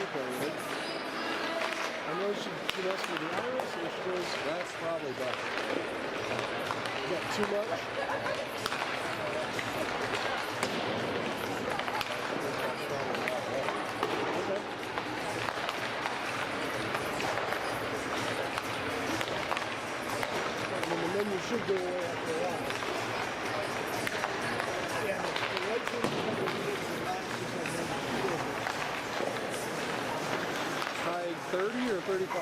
you play with. I know she messed with the iris, or she goes, That's probably better. is that too much? Okay. And the menu should go away after a while. Yeah, the right thing is to relax Tide 30 or 35?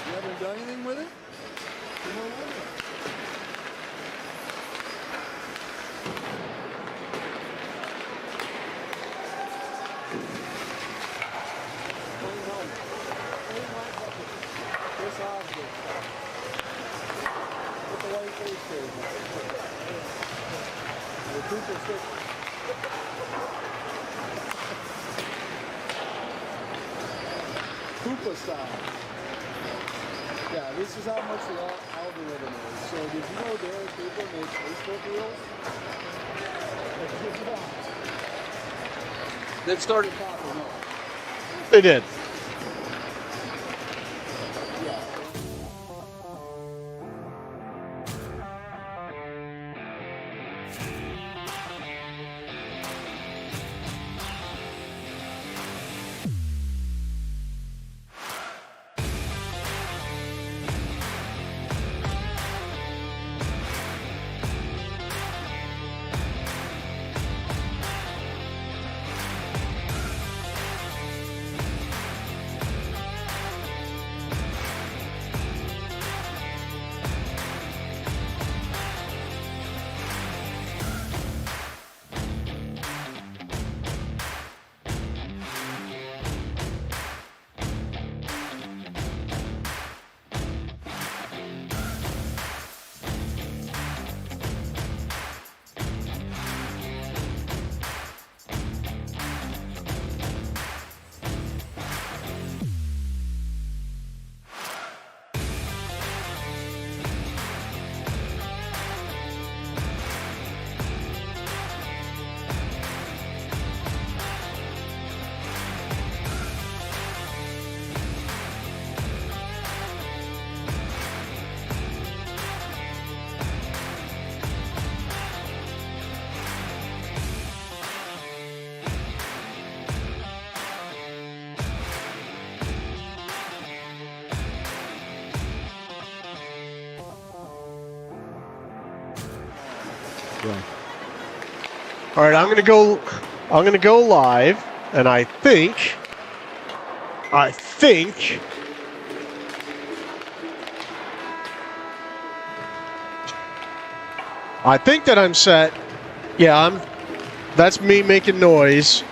You haven't done anything with it? Chris Osgood. With the white face there. The Cooper stick. Koopa style. Yeah, this is how much the algorithm is. So did you know Derek Cooper makes Facebook reels? They've started popping up. They did. All right, I'm gonna go live, and I think that I'm set. Yeah, that's me making noise,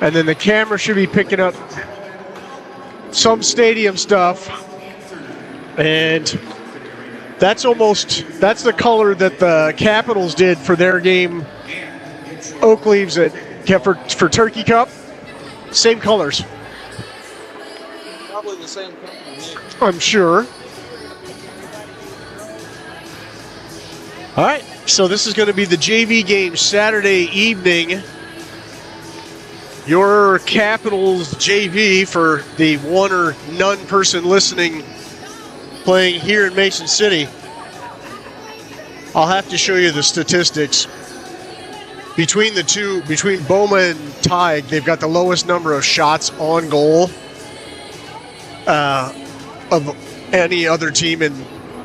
and then the camera should be picking up some stadium stuff, and that's the color that the Capitals did for their game. Oak leaves it for Turkey Cup. Same colors. Probably the same company. I'm sure. All right, so this is going to be the JV game Saturday evening. Your Capitals JV, for the one or none person listening, playing here in Mason City. I'll have to show you the statistics. Between the two, between Boma and Tig, they've got the lowest number of shots on goal of any other team in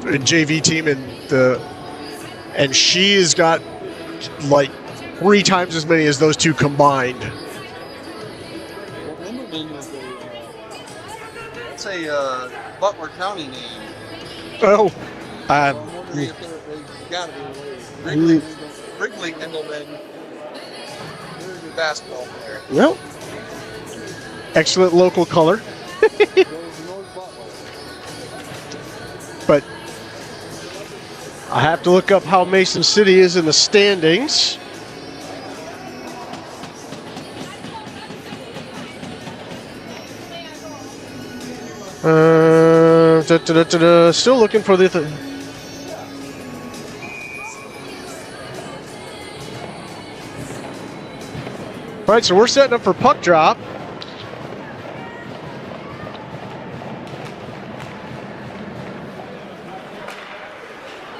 JV team and she has got like 3 times as many as those two combined. Well, Wimbledon is that's a Butler County name. Oh, I'm wondering if they've got to be related. Wrigley Endelman. Basketball player. Well, excellent local color. But I have to look up how Mason City is in the standings. Still looking for the. All right, so we're setting up for puck drop.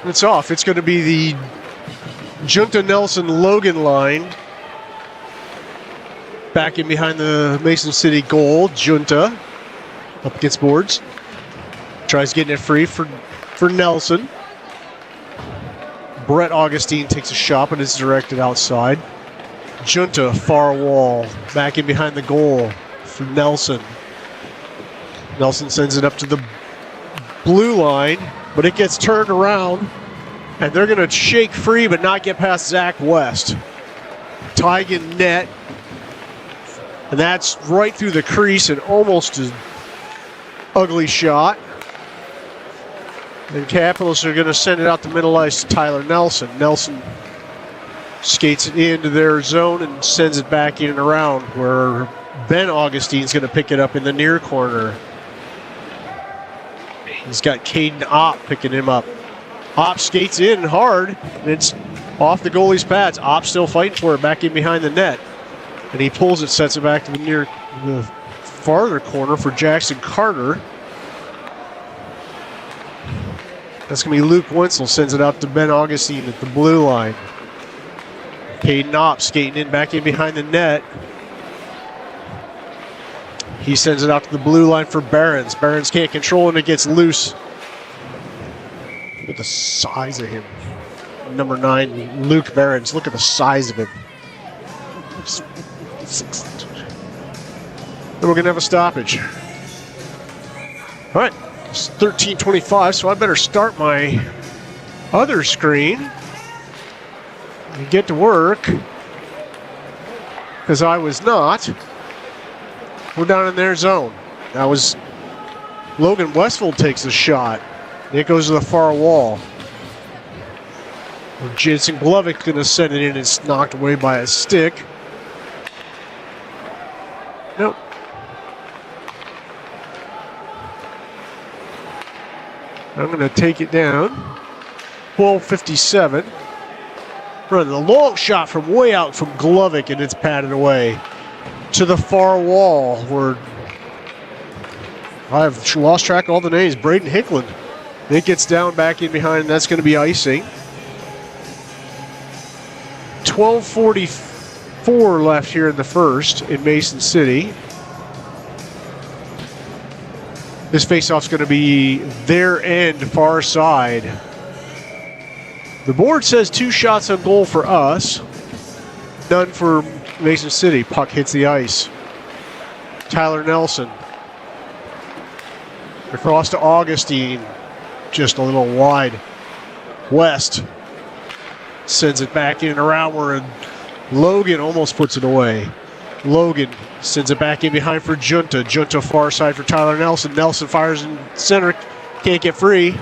It's off. It's going to be the Junta Nelson Logan line. Back in behind the Mason City goal. Junta up against boards. Tries getting it free for Nelson. Brett Augustine takes a shot, but it's directed outside. Junta, far wall. Back in behind the goal for Nelson. Nelson sends it up to the blue line, but it gets turned around, and they're going to shake free but not get past Zach West. Tigan net, and that's right through the crease and almost an ugly shot. And Capitals are going to send it out the middle ice to Tyler Nelson. Nelson skates it into their zone and sends it back in and around, where Ben Augustine's going to pick it up in the near corner. He's got Caden Opp picking him up. Opp skates in hard, and it's off the goalie's pads. Opp still fighting for it back in behind the net. And he pulls it, sets it back to the farther corner for Jackson Carter. That's going to be Luke Wenzel, sends it out to Ben Augustine at the blue line. Caden Opp skating in back in behind the net. He sends it out to the blue line for Barons. Barons can't control it, and it gets loose. Look at the size of him. Number 9, Luke Barons. Look at the size of him. Then we're going to have a stoppage. All right, it's 13:25, so I better start my other screen and get to work, because I was not. We're down in their zone. That was Logan Westfold takes a shot. It goes to the far wall. Jensen Glovic going to send it in. It's knocked away by a stick. Nope. I'm going to take it down. 12:57. Run the long shot from way out from Glovic, and it's patted away to the far wall, where I've lost track of all the names. Braden Hickland. It gets down back in behind, and that's going to be icing. 12:44 left here in the first in Mason City. This faceoff's going to be their end, far side. The board says 2 shots on goal for us, none for Mason City. Puck hits the ice. Tyler Nelson. Across to Augustine. Just a little wide. West sends it back in and around, where Logan almost puts it away. Logan sends it back in behind for Junta. Junta far side for Tyler Nelson. Nelson fires in center. Can't get free.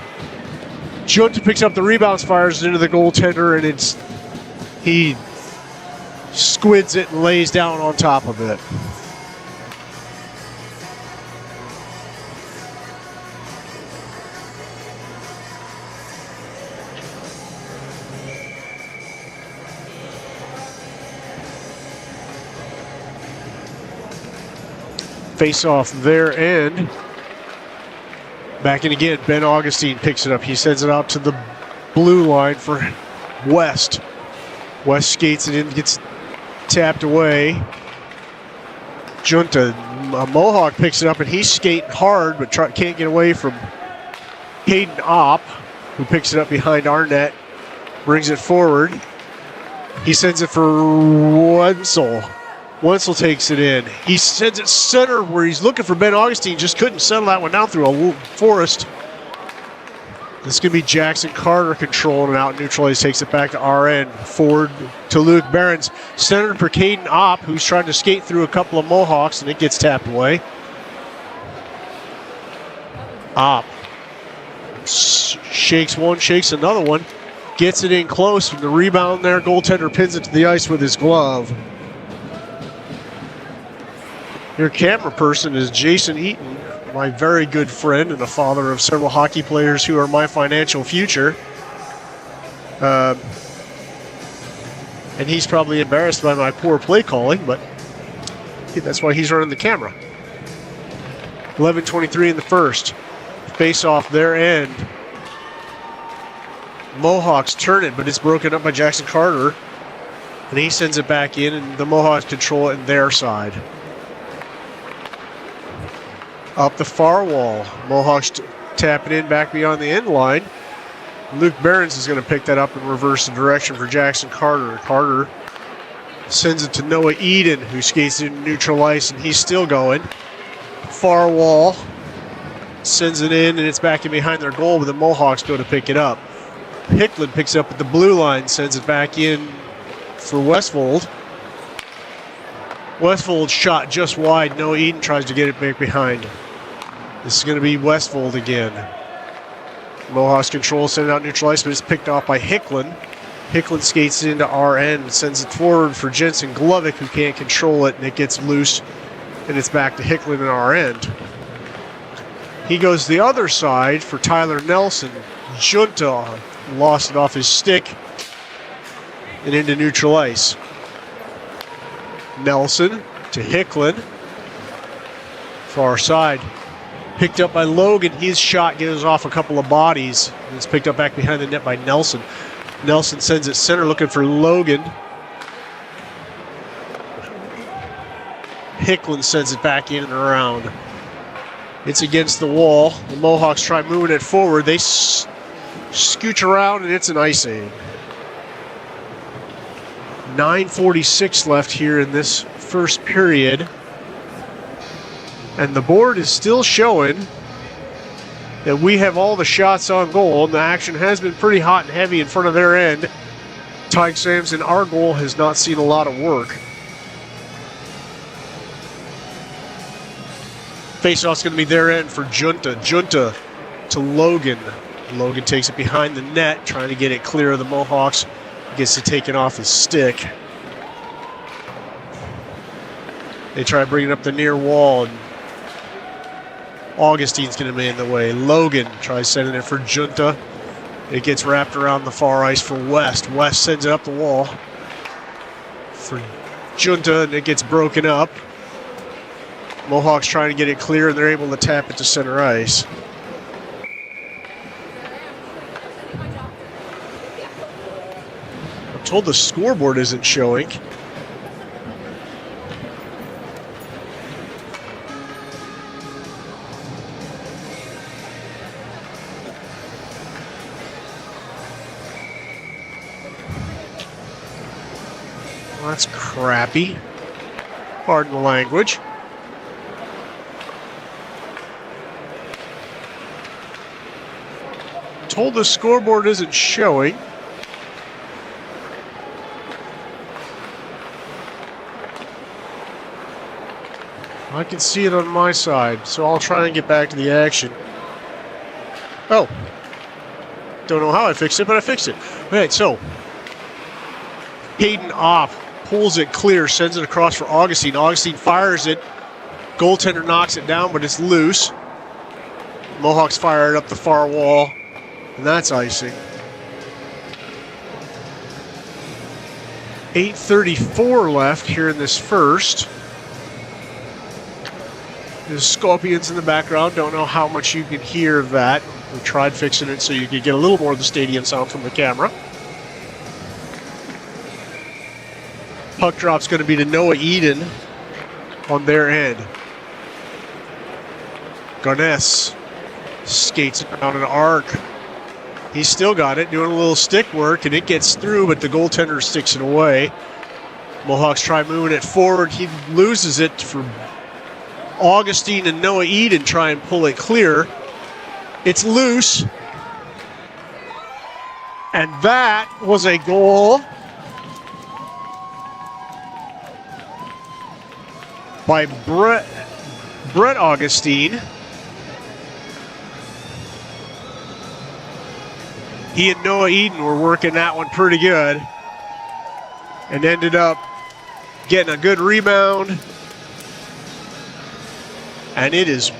Junta picks up the rebounds, fires into the goaltender, and he squids it and lays down on top of it. Face off their end. Back in again, Ben Augustine picks it up. He sends it out to the blue line for West. West skates it in, gets tapped away. Junta, Mohawk picks it up, and he's skating hard, but can't get away from Caden Opp, who picks it up behind our net, brings it forward. He sends it for Wenzel. Wenzel takes it in. He sends it center, where he's looking for Ben Augustine. Just couldn't settle that one down through a forest. This is going to be Jackson Carter controlling it out. Neutralized, takes it back to our end. Forward to Luke Barons. Centered for Caden Opp, who's trying to skate through a couple of Mohawks, and it gets tapped away. Opp shakes one, shakes another one. Gets it in close. From the rebound there, goaltender pins it to the ice with his glove. Your camera person is Jason Eaton. my very good friend and a father of several hockey players who are my financial future. And he's probably embarrassed by my poor play calling, but that's why he's running the camera. 11:23 in the first. Face off their end. Mohawks turn it, but it's broken up by Jackson Carter. And he sends it back in, and the Mohawks control it in their side. Up the far wall. Mohawks tap it in back beyond the end line. Luke Behrens is going to pick that up and reverse the direction for Jackson Carter. Carter sends it to Noah Eden, who skates into neutral ice, and he's still going. Far wall. Sends it in, and it's back in behind their goal, but the Mohawks go to pick it up. Hicklin picks it up at the blue line, sends it back in for Westfold. Westfold shot just wide. Noah Eden tries to get it back behind. This is going to be Westfold again. Mohawks control, send it out neutral ice, but it's picked off by Hicklin. Hicklin skates it into our end, sends it forward for Jensen Glovic, who can't control it, and it gets loose, and it's back to Hicklin in our end. He goes the other side for Tyler Nelson. Junta lost it off his stick and into neutral ice. Nelson to Hicklin. Far side. Picked up by Logan. His shot goes off a couple of bodies. And it's picked up back behind the net by Nelson. Nelson sends it center looking for Logan. Hicklin sends it back in and around. It's against the wall. The Mohawks try moving it forward. They scooch around, and it's an icing. 9:46 left here in this first period. And the board is still showing that we have all the shots on goal, and the action has been pretty hot and heavy in front of their end. Tyke Samson, our goal, has not seen a lot of work. Faceoff's going to be their end for Junta. Junta to Logan. Logan takes it behind the net, trying to get it clear of the Mohawks. Gets to take it off his stick. They try bringing up the near wall, and Augustine's going to be in the way. Logan tries sending it for Junta. It gets wrapped around the far ice for West. West sends it up the wall for Junta, and it gets broken up. Mohawks trying to get it clear, and they're able to tap it to center ice. I'm told the scoreboard isn't showing. Well, that's crappy. Pardon the language. Told the scoreboard isn't showing. I can see it on my side, so I'll try and get back to the action. Oh. Don't know how I fixed it, but I fixed it. Okay, so Hayden off, pulls it clear, sends it across for Augustine. Augustine fires it. Goaltender knocks it down, but it's loose. Mohawks fire it up the far wall. And that's icing. 8:34 left here in this first. There's Scorpions in the background. Don't know how much you can hear of that. We tried fixing it so you could get a little more of the stadium sound from the camera. Puck drop's going to be to Noah Eden on their end. Garnes skates around an arc. He's still got it, doing a little stick work, and it gets through, but the goaltender sticks it away. Mohawks try moving it forward. He loses it for Augustine, and Noah Eden try and pull it clear. It's loose. And that was a goal by Brett Augustine. He and Noah Eden were working that one pretty good and ended up getting a good rebound. And it is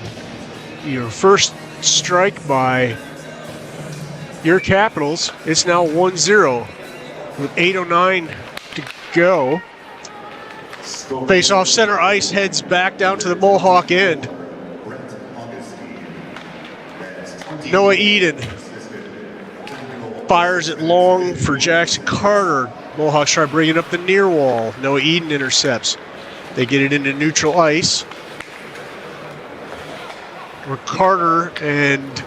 your first strike by your Capitals. It's now 1-0 with 8:09 to go. Face off center ice, heads back down to the Mohawk end. Noah Eden fires it long for Jackson Carter. Mohawks try bringing up the near wall. Noah Eden intercepts. They get it into neutral ice, where Carter and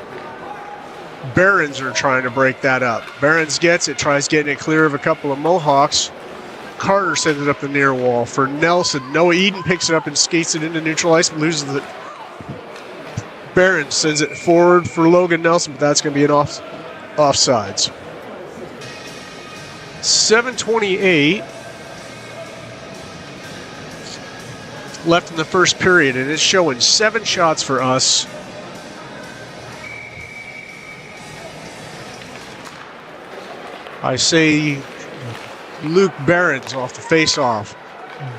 Behrens are trying to break that up. Behrens gets it, tries getting it clear of a couple of Mohawks. Carter sends it up the near wall for Nelson. Noah Eden picks it up and skates it into neutral ice and loses it. Behrens sends it forward for Logan Nelson, but that's going to be an offsides. 7:28 left in the first period, and it's showing 7 shots for us. I say Luke Behrens off the face-off.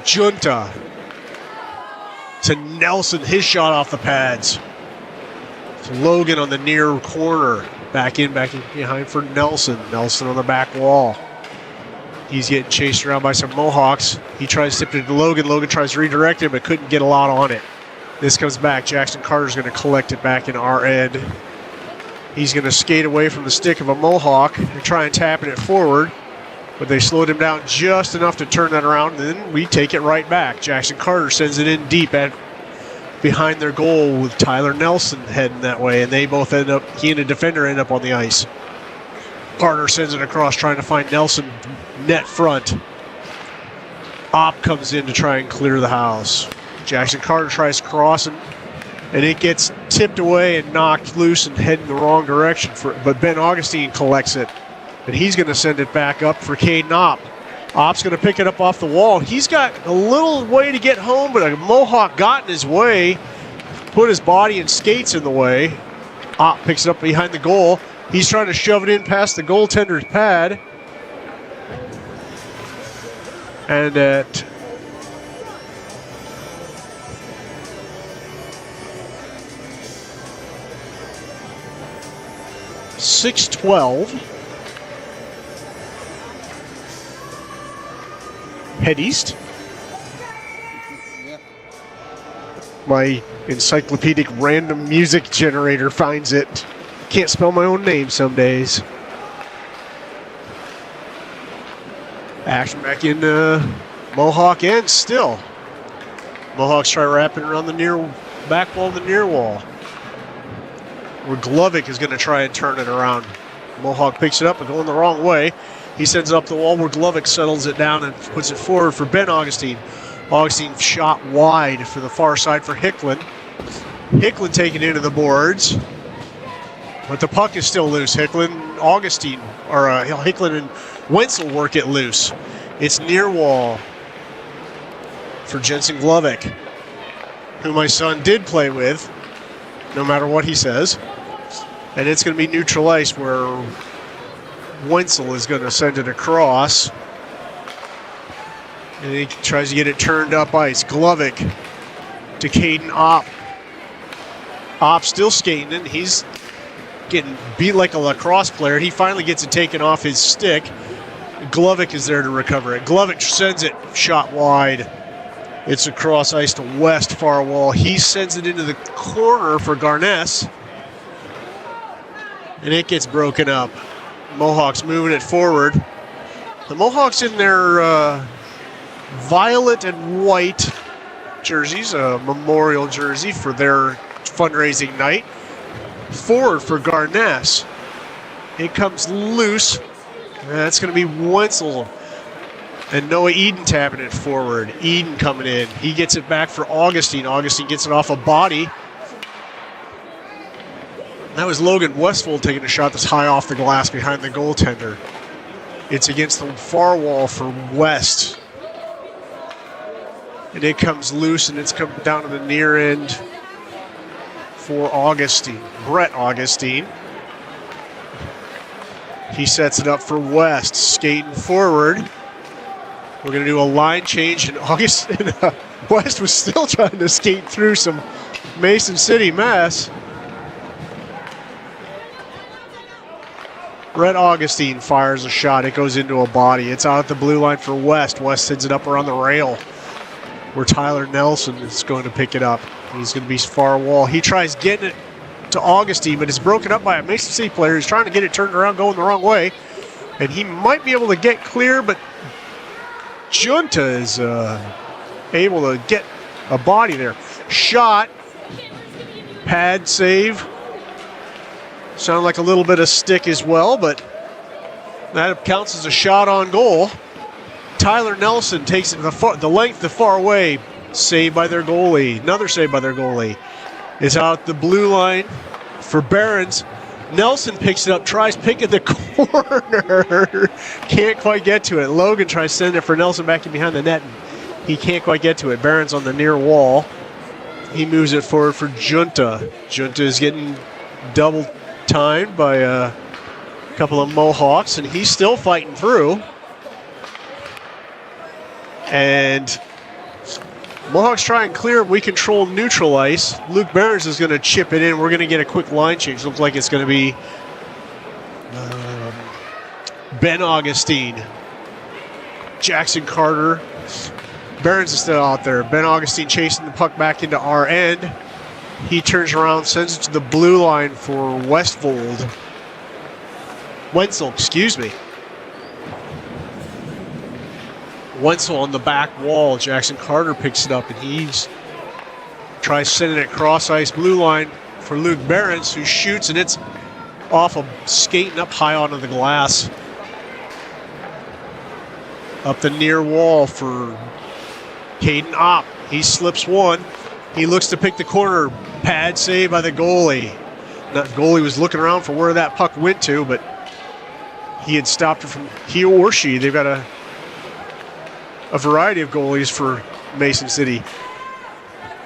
Junta to Nelson, his shot off the pads. To Logan on the near corner. Back in behind for Nelson. Nelson on the back wall. He's getting chased around by some Mohawks. He tries to tip it to Logan. Logan tries to redirect it, but couldn't get a lot on it. This comes back. Jackson Carter's going to collect it back in our end. He's going to skate away from the stick of a Mohawk and try and tap it forward, but they slowed him down just enough to turn that around, and then we take it right back. Jackson Carter sends it in deep behind their goal with Tyler Nelson heading that way, and they both end up, he and a defender end up on the ice. Carter sends it across, trying to find Nelson net front. Opp comes in to try and clear the house. Jackson Carter tries crossing, and it gets tipped away and knocked loose and heading the wrong direction. But Ben Augustine collects it, and he's going to send it back up for Caden Opp. Opp's going to pick it up off the wall. He's got a little way to get home, but a Mohawk got in his way, put his body and skates in the way. Opp picks it up behind the goal. He's trying to shove it in past the goaltender's pad. And at .612, head east. Yeah. My encyclopedic random music generator finds it. Can't spell my own name some days. Action back in Mohawk end still. Mohawks try wrapping around the near back wall of the near wall, where Glovic is going to try and turn it around. Mohawk picks it up and going the wrong way. He sends it up the wall where Glovic settles it down and puts it forward for Ben Augustine. Augustine shot wide for the far side for Hicklin. Hicklin taken into the boards, but the puck is still loose. Hicklin and Wenzel work it loose. It's near wall for Jensen Glovic, who my son did play with, no matter what he says. And it's going to be neutral ice where Wenzel is going to send it across. And he tries to get it turned up ice. Glovic to Caden Opp. Opp still skating, and he's getting beat like a lacrosse player. He finally gets it taken off his stick. Glovic is there to recover it. Glovic sends it shot wide. It's across ice to West, far wall. He sends it into the corner for Garness, and it gets broken up. Mohawks moving it forward. The Mohawks in their violet and white jerseys, a memorial jersey for their fundraising night. Forward for Garness. It comes loose. That's going to be Wenzel. And Noah Eden tapping it forward. Eden coming in. He gets it back for Augustine. Augustine gets it off a body. That was Logan Westfold taking a shot that's high off the glass behind the goaltender. It's against the far wall for West. And it comes loose, and it's come down to the near end for Augustine. Brett Augustine. He sets it up for West, skating forward. We're going to do a line change, and West was still trying to skate through some Mason City mess. Brett Augustine fires a shot. It goes into a body. It's out at the blue line for West. West sends it up around the rail where Tyler Nelson is going to pick it up. He's going to be far wall. He tries getting it to Augustine, but it's broken up by a Mason City player who's trying to get it turned around going the wrong way. And he might be able to get clear, but Junta is able to get a body there. Shot. Pad save. Sounded like a little bit of stick as well, but that counts as a shot on goal. Tyler Nelson takes it the length the far away. Saved by their goalie. Another save by their goalie. Is out the blue line for Barons. Nelson picks it up, tries pick at the corner. Can't quite get to it. Logan tries to send it for Nelson back in behind the net. He can't quite get to it. Barons on the near wall. He moves it forward for Junta. Junta is getting double timed by a couple of Mohawks, and he's still fighting through. And Mohawks try and clear. We control neutral ice. Luke Barons is going to chip it in. We're going to get a quick line change. Looks like it's going to be Ben Augustine. Jackson Carter. Barons is still out there. Ben Augustine chasing the puck back into our end. He turns around, sends it to the blue line for Westfold. Wenzel, excuse me. Wenzel on the back wall. Jackson Carter picks it up, and he's tries sending it cross ice blue line for Luke Barons, who shoots, and it's off of skating up high onto the glass. Up the near wall for Caden Opp. He slips one. He looks to pick the corner. Pad save by the goalie. The goalie was looking around for where that puck went to, but he had stopped it from he or she. They've got a variety of goalies for Mason City.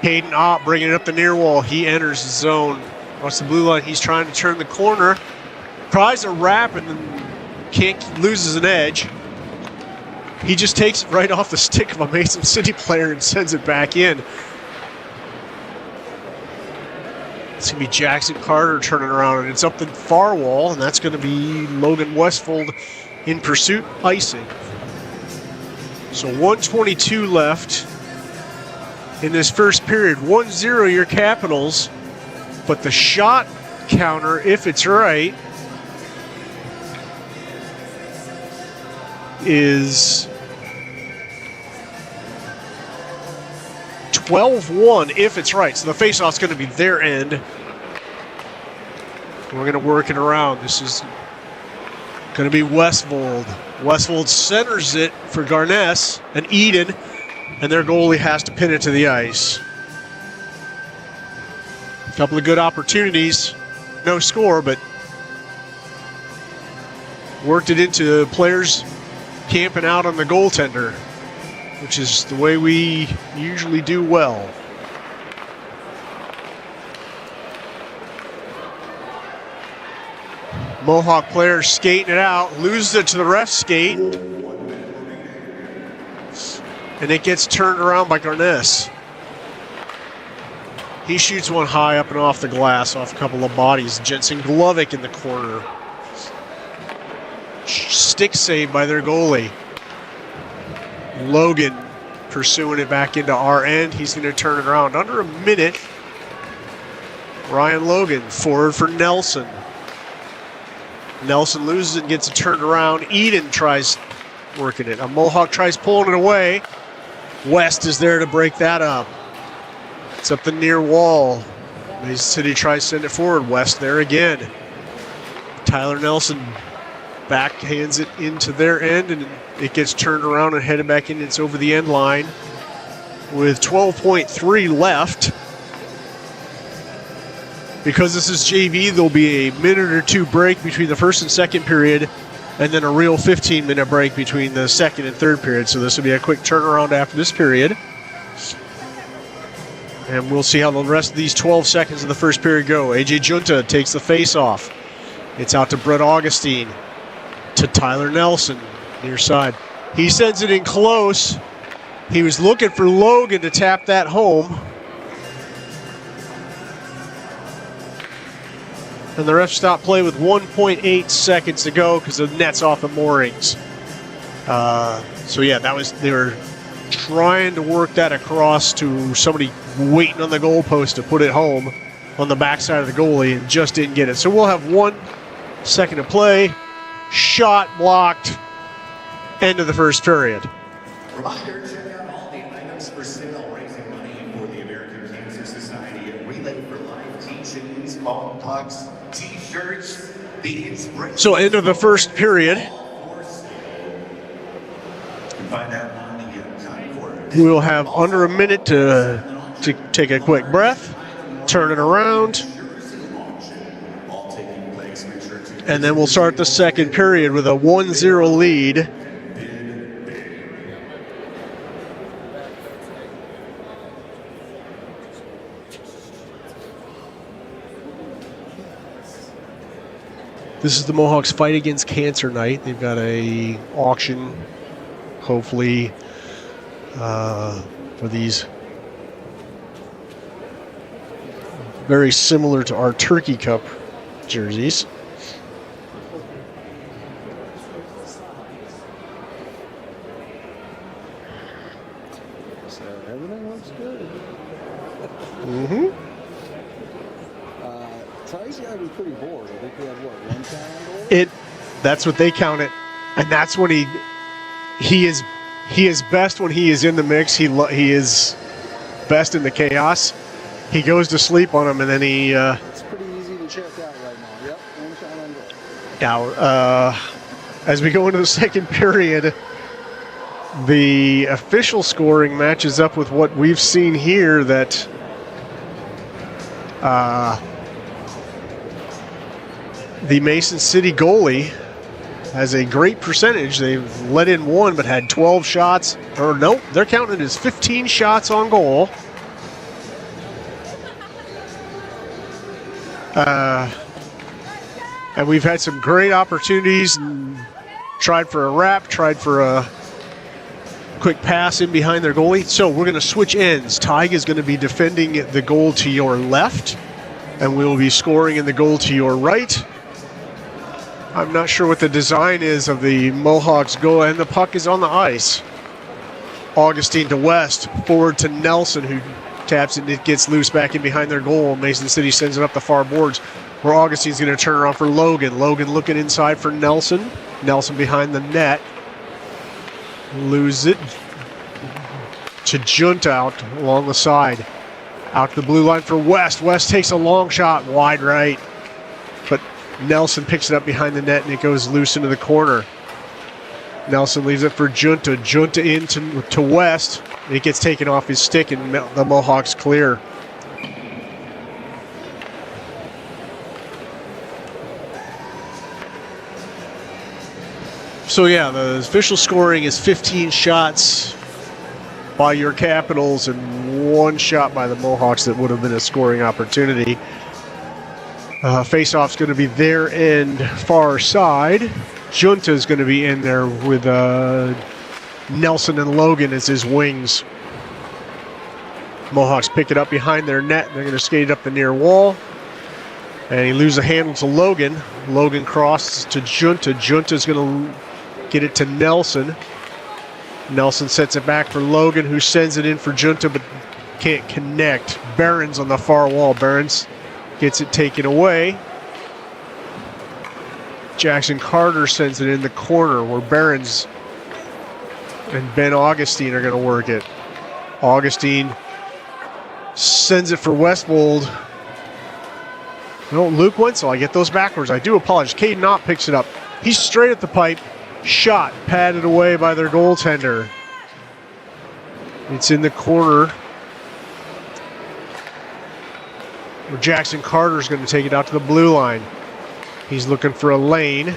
Hayden Opp bringing it up the near wall. He enters the zone. Across the blue line, he's trying to turn the corner. Tries a wrap and then loses an edge. He just takes it right off the stick of a Mason City player and sends it back in. It's going to be Jackson Carter turning around, and it's up the far wall, and that's going to be Logan Westfold in pursuit, icing. So 1:22 left in this first period. 1-0 your Capitals, but the shot counter, if it's right, is 12-1 if it's right. So the faceoff's going to be their end. We're going to work it around. This is going to be Westfold. Westfold centers it for Garness and Eden, and their goalie has to pin it to the ice. A couple of good opportunities. No score, but worked it into players camping out on the goaltender, which is the way we usually do well. Mohawk player skating it out, loses it to the ref skate, and it gets turned around by Garness. He shoots one high up and off the glass, off a couple of bodies. Jensen Glovic in the corner. Stick save by their goalie. Logan pursuing it back into our end. He's going to turn it around. Under a minute. Ryan Logan forward for Nelson. Nelson loses it and gets it turned around. Eden tries working it. A Mohawk tries pulling it away. West is there to break that up. It's up the near wall. Mason City tries to send it forward. West there again. Tyler Nelson backhands it into their end, and it gets turned around and headed back in. It's over the end line with 12.3 left. Because this is JV, there'll be a minute or two break between the first and second period, and then a real 15-minute break between the second and third period. So this will be a quick turnaround after this period. And we'll see how the rest of these 12 seconds of the first period go. AJ Junta takes the face-off. It's out to Brett Augustine. To Tyler Nelson, near side. He sends it in close. He was looking for Logan to tap that home. and the ref stopped play with 1.8 seconds to go because the net's off the moorings. So yeah, they were trying to work that across to somebody waiting on the goalpost to put it home on the backside of the goalie and just didn't get it. So we'll have 1 second to play. Shot blocked. End of the first period. Reminder, check out all the items for sale, raising money for the American Cancer Society and Relay for Life, teachings, phone pucks, t-shirts, the inspiration. So end of the first period. Find out on the time for it. We'll have under a minute to take a quick breath, turn it around, All taking place. Make sure to and then we'll start the second period with a 1-0 lead. This is the Mohawks Fight Against Cancer night. They've got a auction, hopefully, for these very similar to our Turkey Cup jerseys. So everything looks good. Mm-hmm. Ty's got to be pretty bored. I think we have, what, 1 count on goal? That's what they count it, and that's when he is best when he is in the mix. He is best in the chaos. He goes to sleep on him, and then he. It's pretty easy to check out right now. Yep, 1 count on goal. Now, as we go into the second period, the official scoring matches up with what we've seen here. That. The Mason City goalie has a great percentage. They've let in 1, but had 12 shots. Or nope, they're counting it as 15 shots on goal. And we've had some great opportunities. Tried for a wrap, tried for a quick pass in behind their goalie. So we're going to switch ends. Tig is going to be defending the goal to your left, and we'll be scoring in the goal to your right. I'm not sure what the design is of the Mohawks goal, and the puck is on the ice. Augustine to West, forward to Nelson, who taps it and it gets loose back in behind their goal. Mason City sends it up the far boards, where Augustine's going to turn around for Logan. Logan looking inside for Nelson. Nelson behind the net. Lose it to Junta out along the side. Out to the blue line for West. West takes a long shot, wide right. But Nelson picks it up behind the net and it goes loose into the corner. Nelson leaves it for Junta. Junta in to West. And it gets taken off his stick and the Mohawks clear. So yeah, the official scoring is 15 shots by your Capitals and 1 shot by the Mohawks that would have been a scoring opportunity. Face-off's going to be their end far side. Junta's going to be in there with Nelson and Logan as his wings. Mohawks pick it up behind their net. They're going to skate it up the near wall. And he loses the handle to Logan. Logan crosses to Junta. Junta's going to get it to Nelson. Nelson sets it back for Logan, who sends it in for Junta, but can't connect. Barons on the far wall. Barons gets it taken away. Jackson Carter sends it in the corner where Barons and Ben Augustine are going to work it. Augustine sends it for Westwold. No, Luke Wenzel. I get those backwards. I do apologize. Caden Ott picks it up. He's straight at the pipe. Shot padded away by their goaltender. It's in the corner where Jackson Carter's going to take it out to the blue line. He's looking for a lane.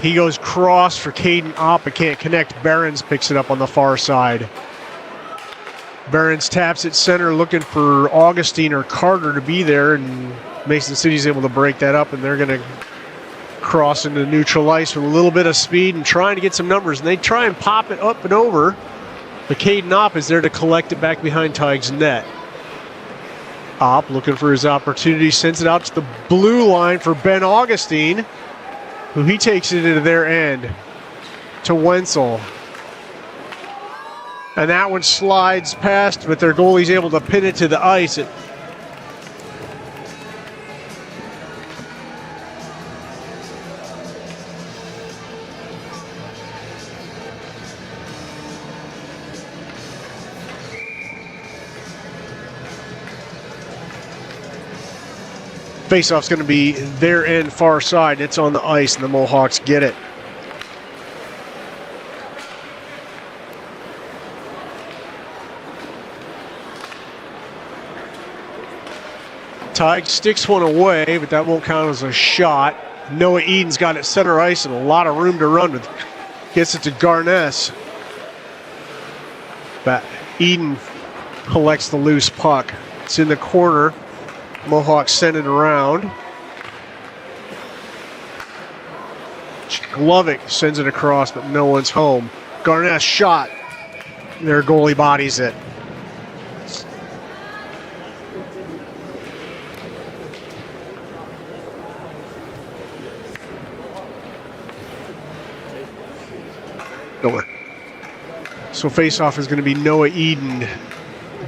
He goes cross for Caden Ott, but can't connect. Barons picks it up on the far side. Barons taps it center, looking for Augustine or Carter to be there, and Mason City's able to break that up, and they're going to cross into neutral ice with a little bit of speed and trying to get some numbers. And they try and pop it up and over, but Caden Ott is there to collect it back behind Tig's net. Opp looking for his opportunity, sends it out to the blue line for Ben Augustine, who he takes it into their end to Wenzel. And that one slides past, but their goalie's able to pin it to the ice. Faceoff's going to be their end far side. It's on the ice, and the Mohawks get it. Tige sticks one away, but that won't count as a shot. Noah Eden's got it center ice and a lot of room to run with. Gets it to Garness. But Eden collects the loose puck. It's in the corner. Mohawks send it around. Glovic sends it across, but no one's home. Garness shot. Their goalie bodies it. Nowhere. So face-off is going to be Noah Eden,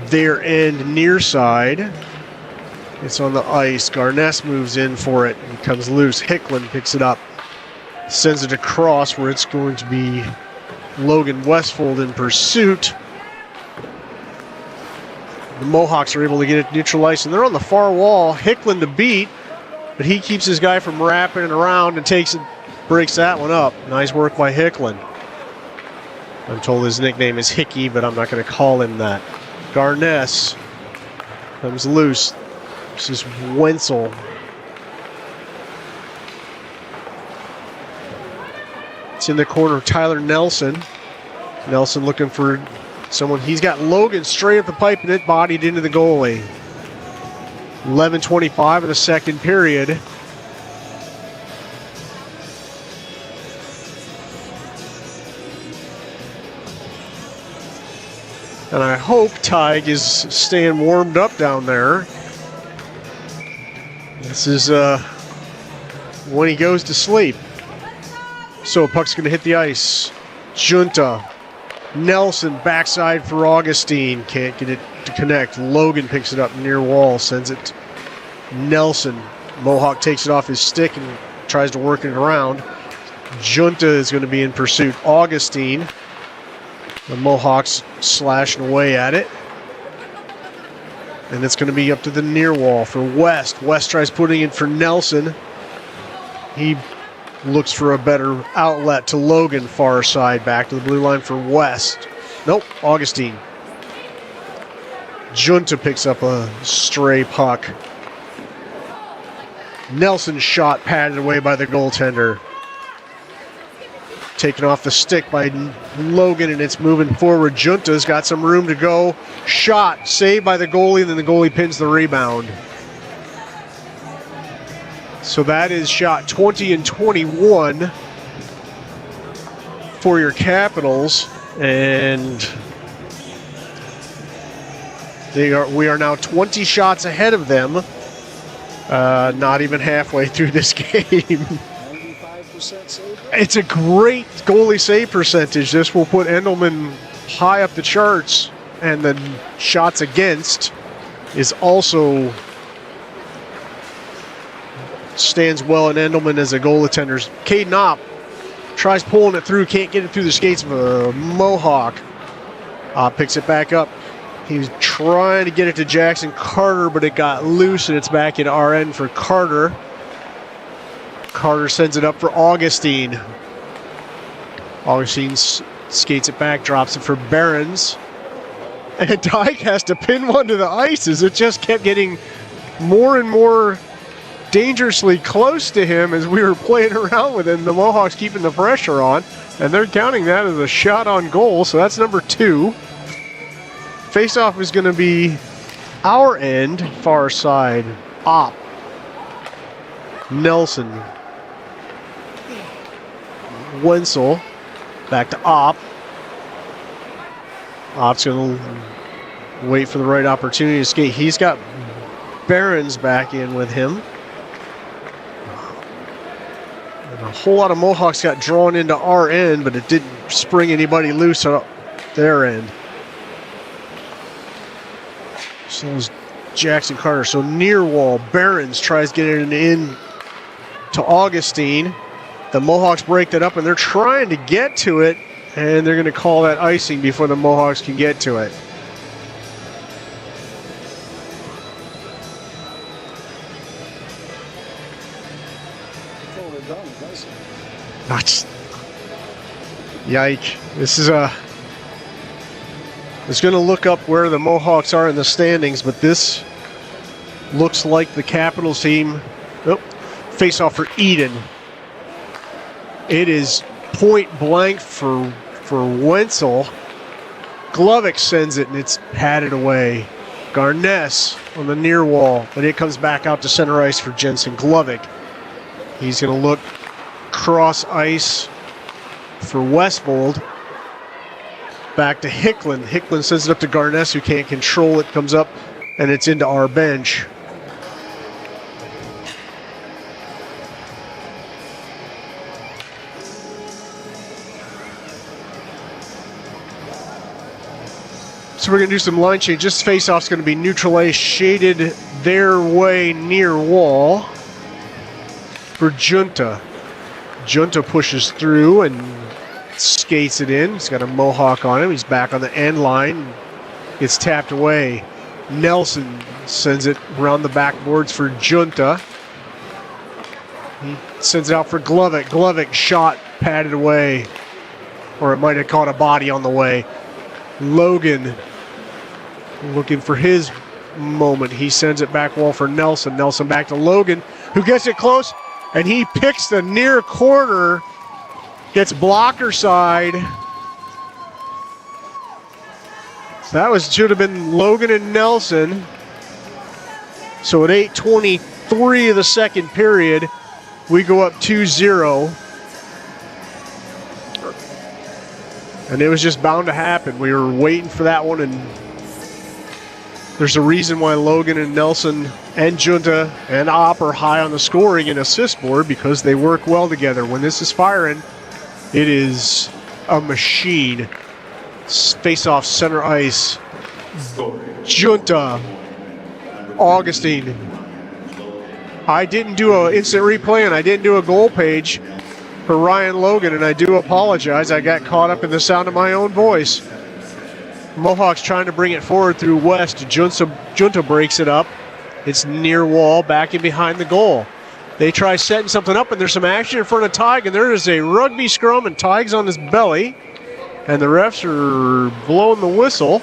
their end near side. It's on the ice. Garness moves in for it and comes loose. Hicklin picks it up, sends it across where it's going to be Logan Westfold in pursuit. The Mohawks are able to get it neutral ice, and they're on the far wall. Hicklin to beat, but he keeps his guy from wrapping it around and takes it, breaks that one up. Nice work by Hicklin. I'm told his nickname is Hickey, but I'm not going to call him that. Garness comes loose. This is Wenzel. It's in the corner of Tyler Nelson. Nelson looking for someone. He's got Logan straight at the pipe, and it bodied into the goalie. 11:25 of the second period. And I hope Tige is staying warmed up down there. This is when he goes to sleep. So puck's going to hit the ice. Junta. Nelson backside for Augustine. Can't get it to connect. Logan picks it up near wall. Sends it. Nelson. Mohawk takes it off his stick and tries to work it around. Junta is going to be in pursuit. Augustine. The Mohawks slashing away at it. And it's going to be up to the near wall for West. West tries putting it for Nelson. He looks for a better outlet to Logan, far side, back to the blue line for West. Nope, Augustine. Junta picks up a stray puck. Nelson's shot padded away by the goaltender. Taken off the stick by Logan, and it's moving forward. Junta's got some room to go. Shot, saved by the goalie, and then the goalie pins the rebound. So that is shot 20 and 21 for your Capitals, and we are now 20 shots ahead of them. Not even halfway through this game. 95% save rate. It's a great goalie save percentage. This will put Endelman high up the charts, and then shots against is also stands well in Endelman as a goaltender. Caden Opp tries pulling it through, can't get it through the skates of a Mohawk. Opp picks it back up. He was trying to get it to Jackson Carter, but it got loose, and it's back in RN for Carter. Carter sends it up for Augustine. Augustine skates it back, drops it for Behrens. And Dyke has to pin one to the ice as it just kept getting more and more dangerously close to him as we were playing around with him. The Mohawks keeping the pressure on, and they're counting that as a shot on goal, so that's number 2. Face-off is going to be our end, far side. Opp. Nelson. Wenzel. Back to Opp. Opp's going to wait for the right opportunity to skate. He's got Barons back in with him. And a whole lot of Mohawks got drawn into our end, but it didn't spring anybody loose on their end. So it was Jackson Carter. So near wall, Barons tries getting it in to Augustine. The Mohawks break that up, and they're trying to get to it, and they're going to call that icing before the Mohawks can get to it. That's yike. This is a. It's going to look up where the Mohawks are in the standings, but this looks like the Capitals team. Oh, face off for Eden. It is point blank for Wenzel. Glovic sends it, and it's patted away. Garness on the near wall, but it comes back out to center ice for Jensen Glovic. He's going to look cross ice for Westbold. Back to Hicklin. Hicklin sends it up to Garness, who can't control it. Comes up, and it's into our bench. So we're going to do some line change. This face-off's going to be neutral ice, shaded their way near wall for Junta. Junta pushes through and skates it in. He's got a Mohawk on him. He's back on the end line. Gets tapped away. Nelson sends it around the backboards for Junta. He sends it out for Glovic. Glovic shot, patted away. Or it might have caught a body on the way. Logan looking for his moment. He sends it back wall for Nelson. Nelson back to Logan, who gets it close, and he picks the near corner. Gets blocker side. So that should have been Logan and Nelson. So at 8:23 of the second period, we go up 2-0. And it was just bound to happen. We were waiting for that one, and there's a reason why Logan and Nelson and Junta and Opp are high on the scoring and assist board, because they work well together. When this is firing, it is a machine. Face off center ice. Junta. Augustine. I didn't do an instant replay, and I didn't do a goal page for Ryan Logan, and I do apologize. I got caught up in the sound of my own voice. Mohawks trying to bring it forward through West. Junta breaks it up. It's near wall, back in behind the goal. They try setting something up, and there's some action in front of Tig, and there is a rugby scrum, and Tig's on his belly, and the refs are blowing the whistle.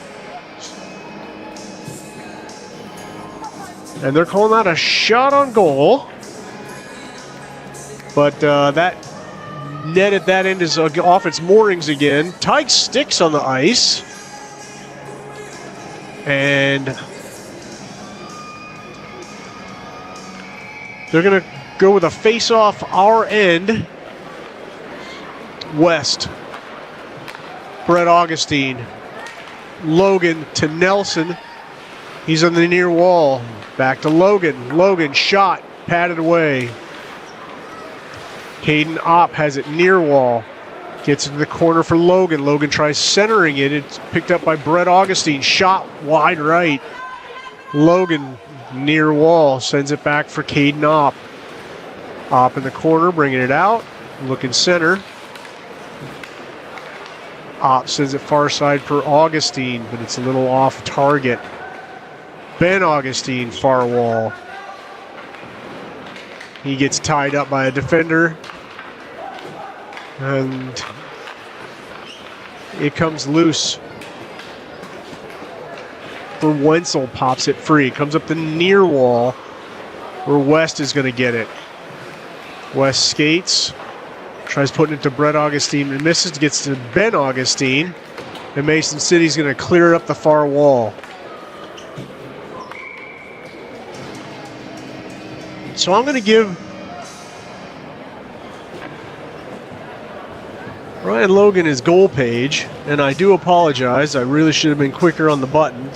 And they're calling that a shot on goal. But that net at that end is off its moorings again. Tig sticks on the ice. And they're going to go with a face-off our end. West. Brett Augustine. Logan to Nelson. He's on the near wall. Back to Logan. Logan shot, patted away. Caden Opp has it near wall. Gets into the corner for Logan. Logan tries centering it. It's picked up by Brett Augustine. Shot wide right. Logan near wall. Sends it back for Caden Opp. Opp in the corner, bringing it out. Looking center. Opp sends it far side for Augustine, but it's a little off target. Ben Augustine, far wall. He gets tied up by a defender. And it comes loose. For Wenzel, pops it free. Comes up the near wall where West is going to get it. West skates. Tries putting it to Brett Augustine and misses. Gets to Ben Augustine. And Mason City's going to clear up the far wall. So I'm going to give Ryan Logan his goal page, and I do apologize. I really should have been quicker on the button.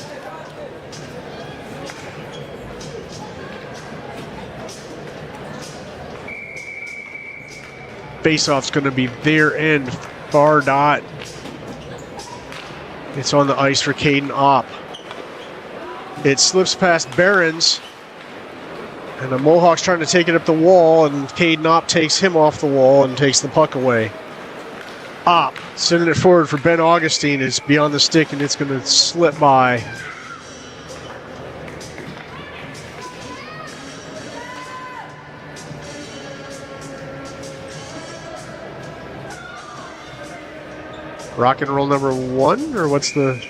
Faceoff's going to be their end, far dot. It's on the ice for Caden Opp. It slips past Behrens, and the Mohawks trying to take it up the wall, and Caden Opp takes him off the wall and takes the puck away. Opp sending it forward for Ben Augustine. It's beyond the stick, and it's going to slip by. Rock and roll number 1, or what's the?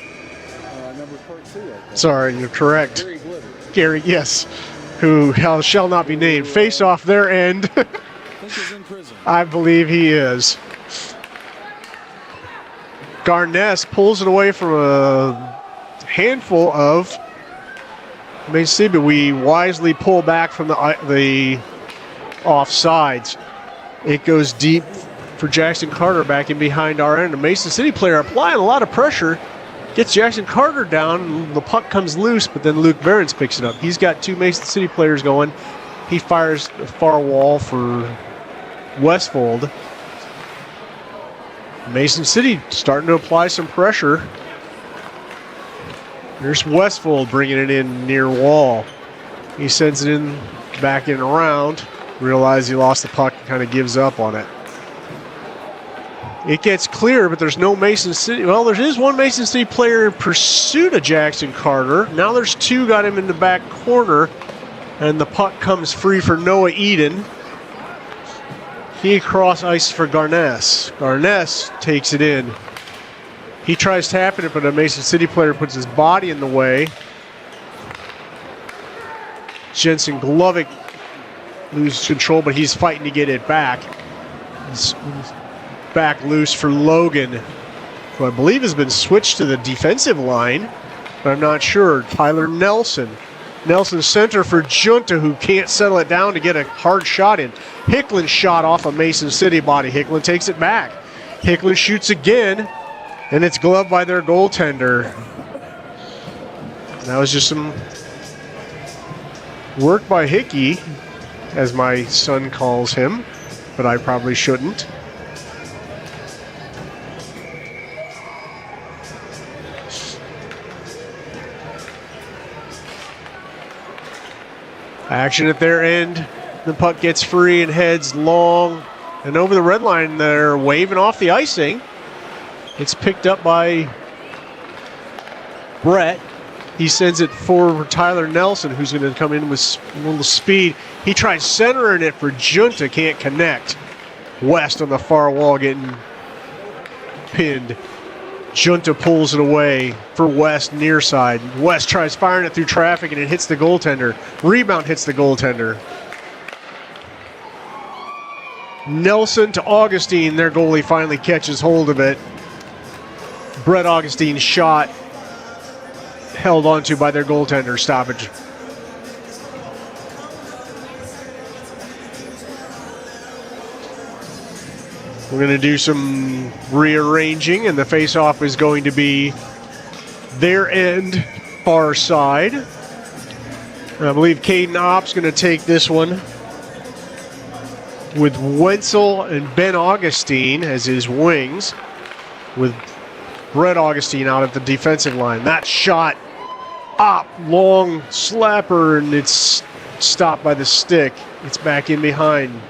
Number 42. I think. Sorry, you're correct. Gary Glitter. Gary, yes, who shall not be named. Face off their end. I think he's in prison. I believe he is. Garness pulls it away from a handful of Mason City, but we wisely pull back from the offsides. It goes deep for Jackson Carter back in behind our end. A Mason City player applying a lot of pressure, gets Jackson Carter down. The puck comes loose, but then Luke Behrens picks it up. He's got 2 Mason City players going. He fires the far wall for Westfold. Mason City starting to apply some pressure. There's Westfold bringing it in near wall. He sends it in, back in and around. Realize he lost the puck and kind of gives up on it. It gets clear, but there's no Mason City. Well, there is one Mason City player in pursuit of Jackson Carter. Now there's 2, got him in the back corner, and the puck comes free for Noah Eden. He cross ice for Garness. Garness takes it in. He tries tapping it, but a Mason City player puts his body in the way. Jensen Glovic loses control, but he's fighting to get it back. It's back loose for Logan, who I believe has been switched to the defensive line, but I'm not sure. Tyler Nelson. Nelson center for Junta, who can't settle it down to get a hard shot in. Hicklin shot off a Mason City body. Hicklin takes it back. Hicklin shoots again, and it's gloved by their goaltender. That was just some work by Hickey, as my son calls him, but I probably shouldn't. Action at their end. The puck gets free and heads long and over the red line. They're waving off the icing. It's picked up by Brett. He sends it forward for Tyler Nelson, who's going to come in with a little speed. He tries centering it for Junta, can't connect. West on the far wall getting pinned. Junta pulls it away for West near side. West tries firing it through traffic, and it hits the goaltender. Rebound hits the goaltender. Nelson to Augustine. Their goalie finally catches hold of it. Brett Augustine's shot held onto by their goaltender. Stoppage. We're going to do some rearranging, and the face-off is going to be their end, far side. And I believe Caden Opp's going to take this one with Wenzel and Ben Augustine as his wings, with Brett Augustine out at the defensive line. That shot, Opp, long slapper, and it's stopped by the stick. It's back in behind.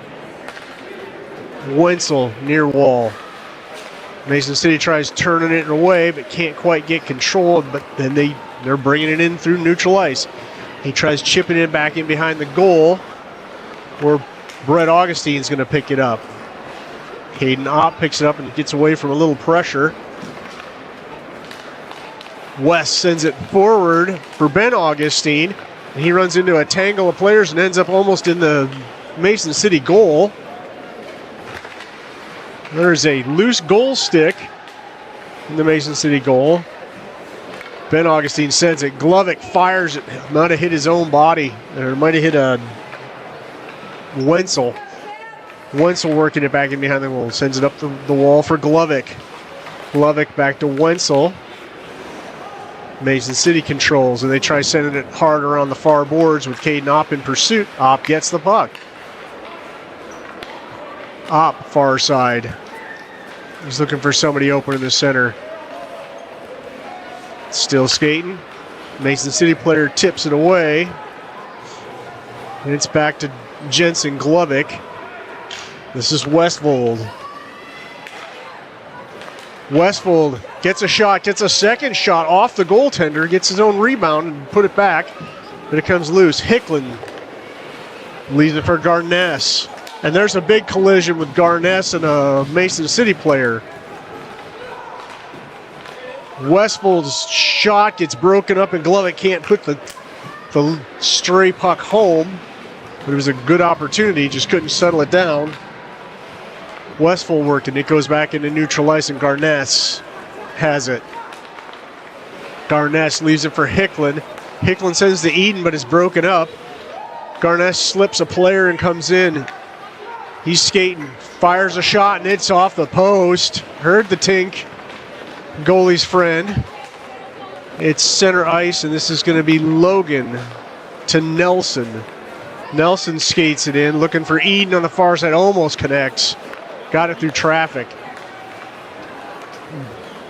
Wenzel near wall. Mason City tries turning it away, but can't quite get control. But then they're bringing it in through neutral ice. He tries chipping it back in behind the goal, where Brett Augustine's going to pick it up. Caden Opp picks it up and gets away from a little pressure. West sends it forward for Ben Augustine. And he runs into a tangle of players and ends up almost in the Mason City goal. There's a loose goal stick in the Mason City goal. Ben Augustine sends it. Glovic fires it. Might have hit his own body. Or might have hit a Wenzel. Wenzel working it back in behind the goal. Sends it up the wall for Glovic. Glovic back to Wenzel. Mason City controls, and they try sending it hard around the far boards with Caden Opp in pursuit. Opp gets the puck. Op, far side. He's looking for somebody open in the center. Still skating. Mason City player tips it away. And it's back to Jensen Glovic. This is Westfold. Westfold gets a shot, gets a second shot off the goaltender, gets his own rebound and put it back, but it comes loose. Hicklin leaves it for Garness. And there's a big collision with Garness and a Mason City player. Westfold's shot gets broken up and Glovic can't put the stray puck home. But it was a good opportunity, just couldn't settle it down. Westfold worked and it goes back into neutral ice and Garness has it. Garness leaves it for Hicklin. Hicklin sends to Eden, but it's broken up. Garness slips a player and comes in. He's skating, fires a shot, and it's off the post. Heard the tink. Goalie's friend. It's center ice, and this is going to be Logan to Nelson. Nelson skates it in, looking for Eden on the far side, almost connects. Got it through traffic.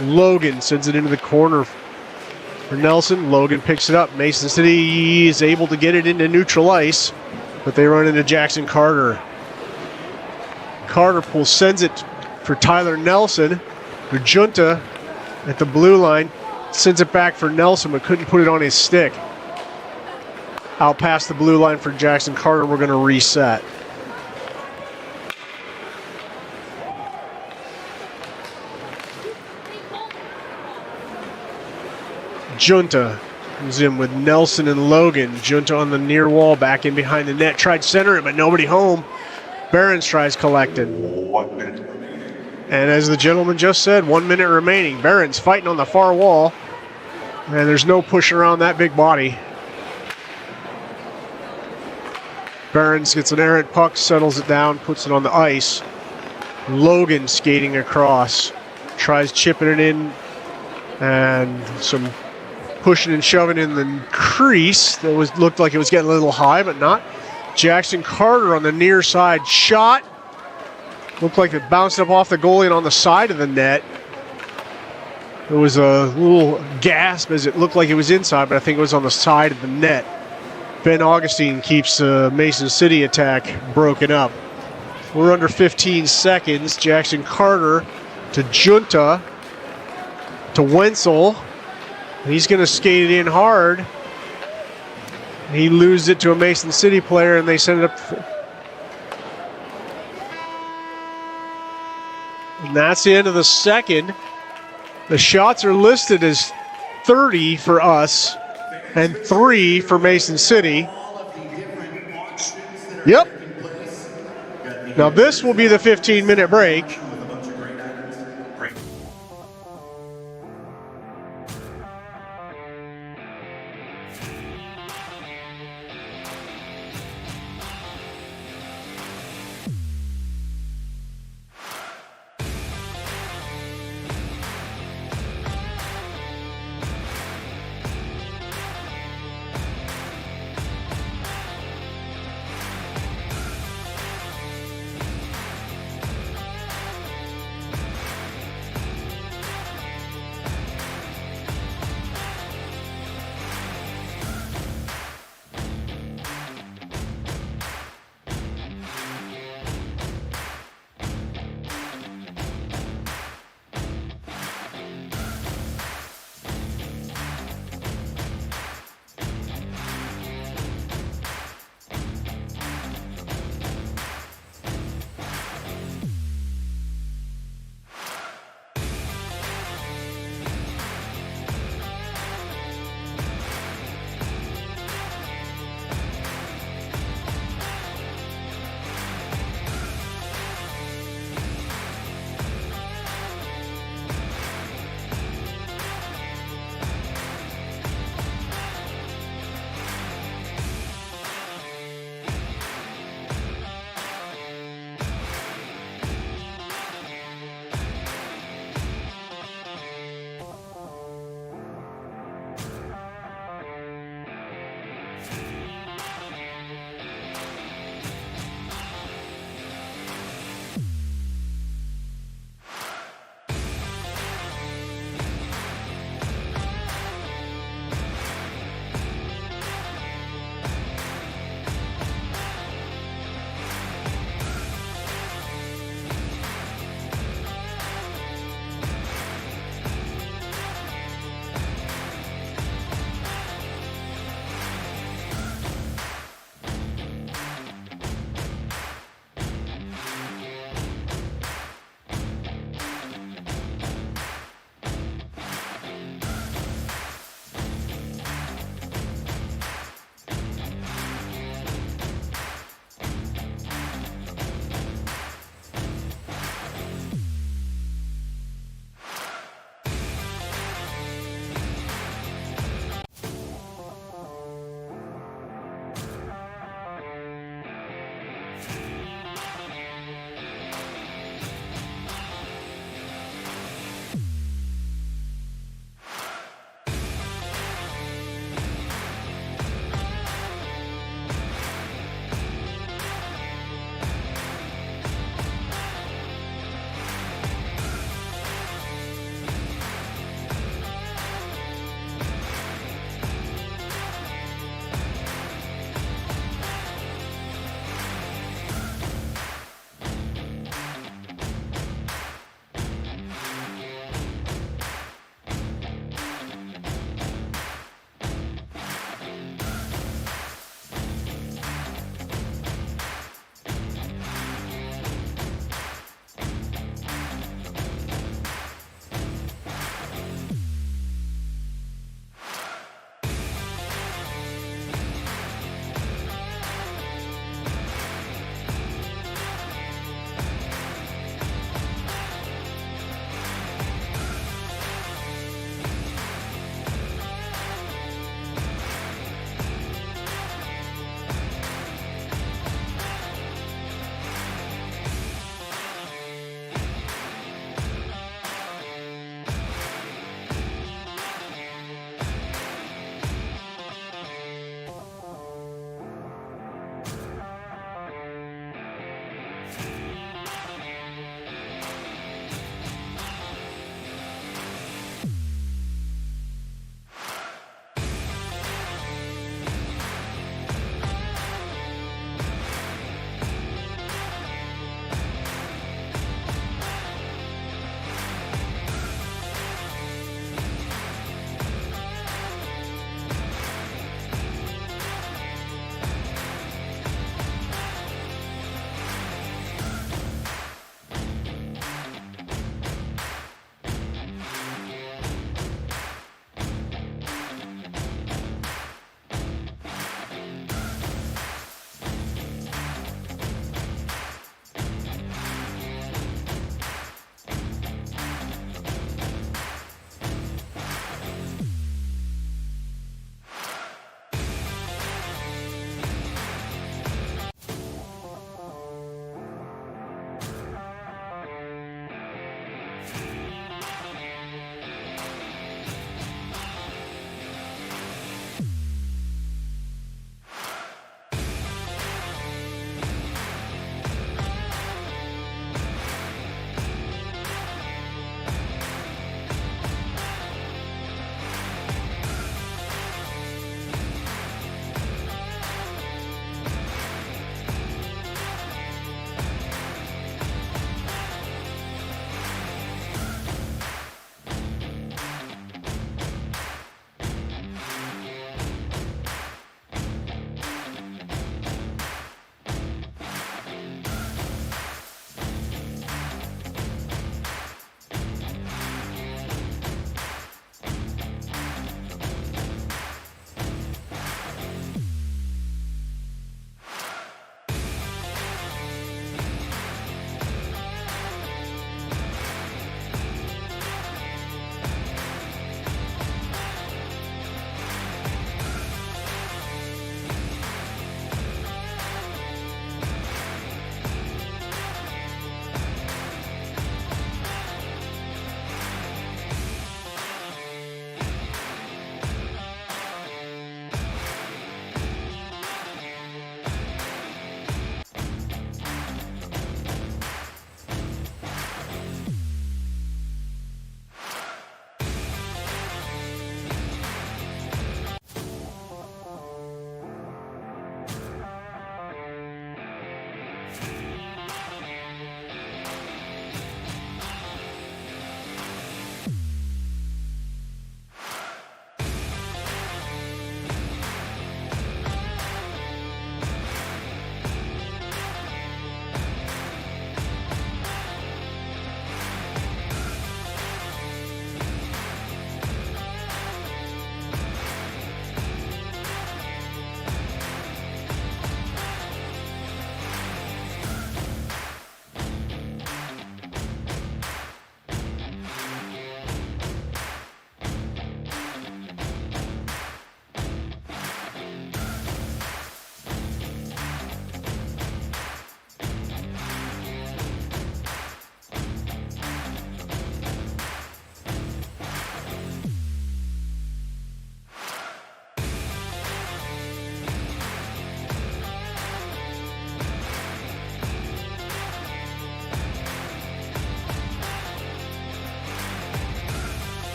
Logan sends it into the corner for Nelson. Logan picks it up. Mason City is able to get it into neutral ice, but they run into Jackson Carter. Carter sends it for Tyler Nelson. The Junta at the blue line sends it back for Nelson, but couldn't put it on his stick. Out past the blue line for Jackson Carter. We're going to reset. Junta comes in with Nelson and Logan. Junta on the near wall, back in behind the net. Tried center it, but nobody home. Behrens tries collecting. 1 minute. And as the gentleman just said, 1 minute remaining. Behrens fighting on the far wall. And there's no pushing around that big body. Behrens gets an errant puck, settles it down, puts it on the ice. Logan skating across. Tries chipping it in. And some pushing and shoving in the crease. That looked like it was getting a little high, but not. Jackson Carter on the near side shot. Looked like it bounced up off the goalie and on the side of the net. There was a little gasp as it looked like it was inside, but I think it was on the side of the net. Ben Augustine keeps the Mason City attack broken up. We're under 15 seconds. Jackson Carter to Junta to Wenzel. He's going to skate it in hard. He loses it to a Mason City player, and they send it up. And that's the end of the second. The shots are listed as 30 for us and 3 for Mason City. Yep. Now this will be the 15-minute break.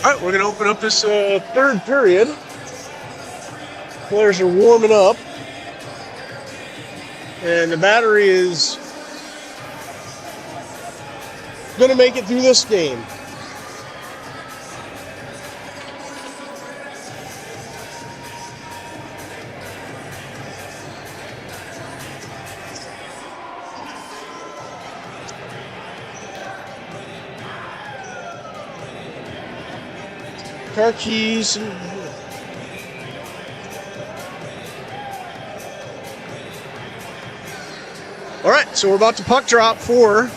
All right, we're going to open up this third period. Players are warming up. And the Battery is going to make it through this game. Car keys. All right, so we're about to puck drop for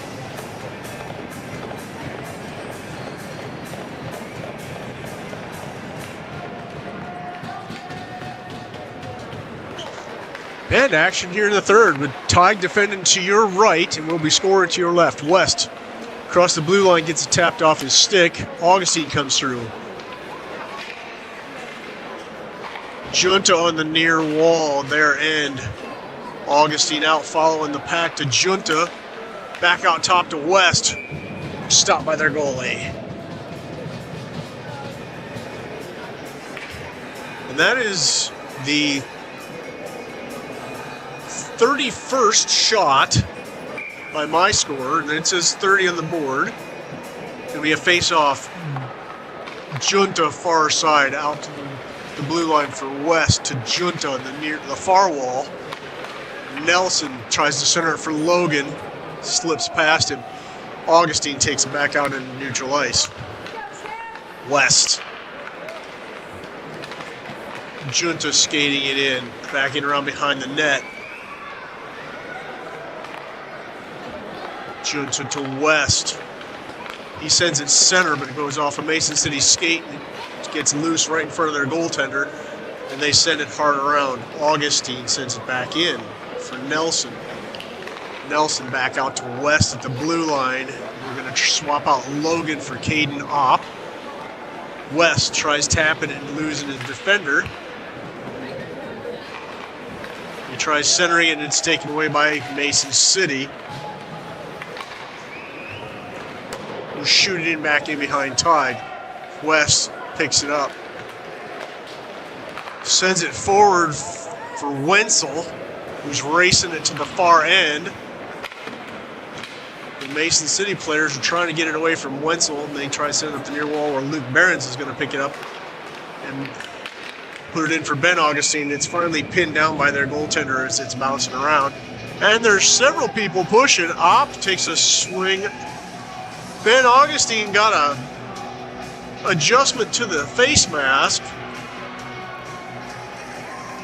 and action here in the third with Tig defending to your right and we'll be scoring to your left. West across the blue line gets it tapped off his stick. Augustine comes through. Junta on the near wall, their end. Augustine out following the pack to Junta. Back out top to West. Stopped by their goalie. And that is the 31st shot by my score. And it says 30 on the board. It'll be a face-off. Junta far side out to the blue line for West to Junta on the far wall. Nelson tries to center it for Logan, slips past him. Augustine takes it back out into neutral ice. West. Junta skating it in, backing around behind the net. Junta to West. He sends it center, but it goes off of Mason City skate. It gets loose right in front of their goaltender, and they send it hard around. Augustine sends it back in for Nelson. Nelson back out to West at the blue line. We're going to swap out Logan for Caden Opp. West tries tapping it and losing his defender. He tries centering it and it's taken away by Mason City. We'll shoot it in back in behind Tig. West picks it up. Sends it forward for Wenzel, who's racing it to the far end. The Mason City players are trying to get it away from Wenzel, and they try to send it up the near wall where Luke Behrens is going to pick it up and put it in for Ben Augustine. It's finally pinned down by their goaltender as it's bouncing around. And there's several people pushing. Opp takes a swing. Ben Augustine got a adjustment to the face mask.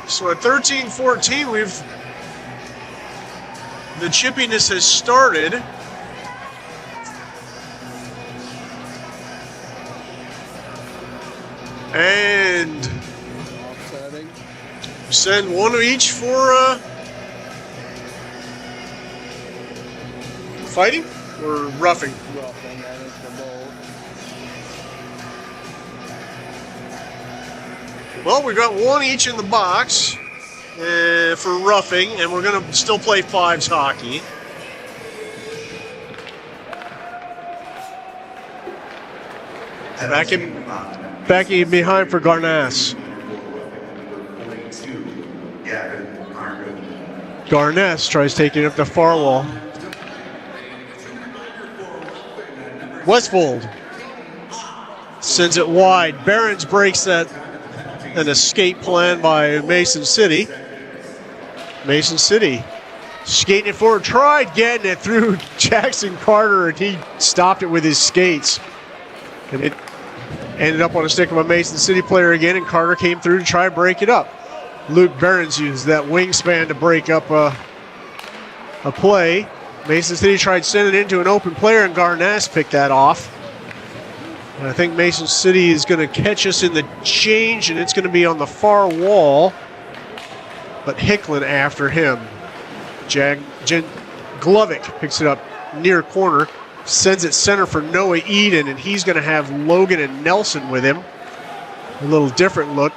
So at 13-14, the chippiness has started. And Offsetting. send one of each for fighting or roughing. Roughing, that is the bowl. Well, we got one each in the box for roughing, and we're going to still play fives hockey. Back in behind for Garnass. Garnass tries taking up the far wall. Westfold sends it wide. Behrens breaks that. An escape plan by Mason City. Mason City skating it forward, tried getting it through Jackson Carter, and he stopped it with his skates. And it ended up on a stick of a Mason City player again, and Carter came through to try to break it up. Luke Behrens used that wingspan to break up a play. Mason City tried sending it into an open player, and Garnass picked that off. And I think Mason City is going to catch us in the change, and it's going to be on the far wall. But Hicklin after him. Glovic picks it up near corner, sends it center for Noah Eden, and he's going to have Logan and Nelson with him. A little different look.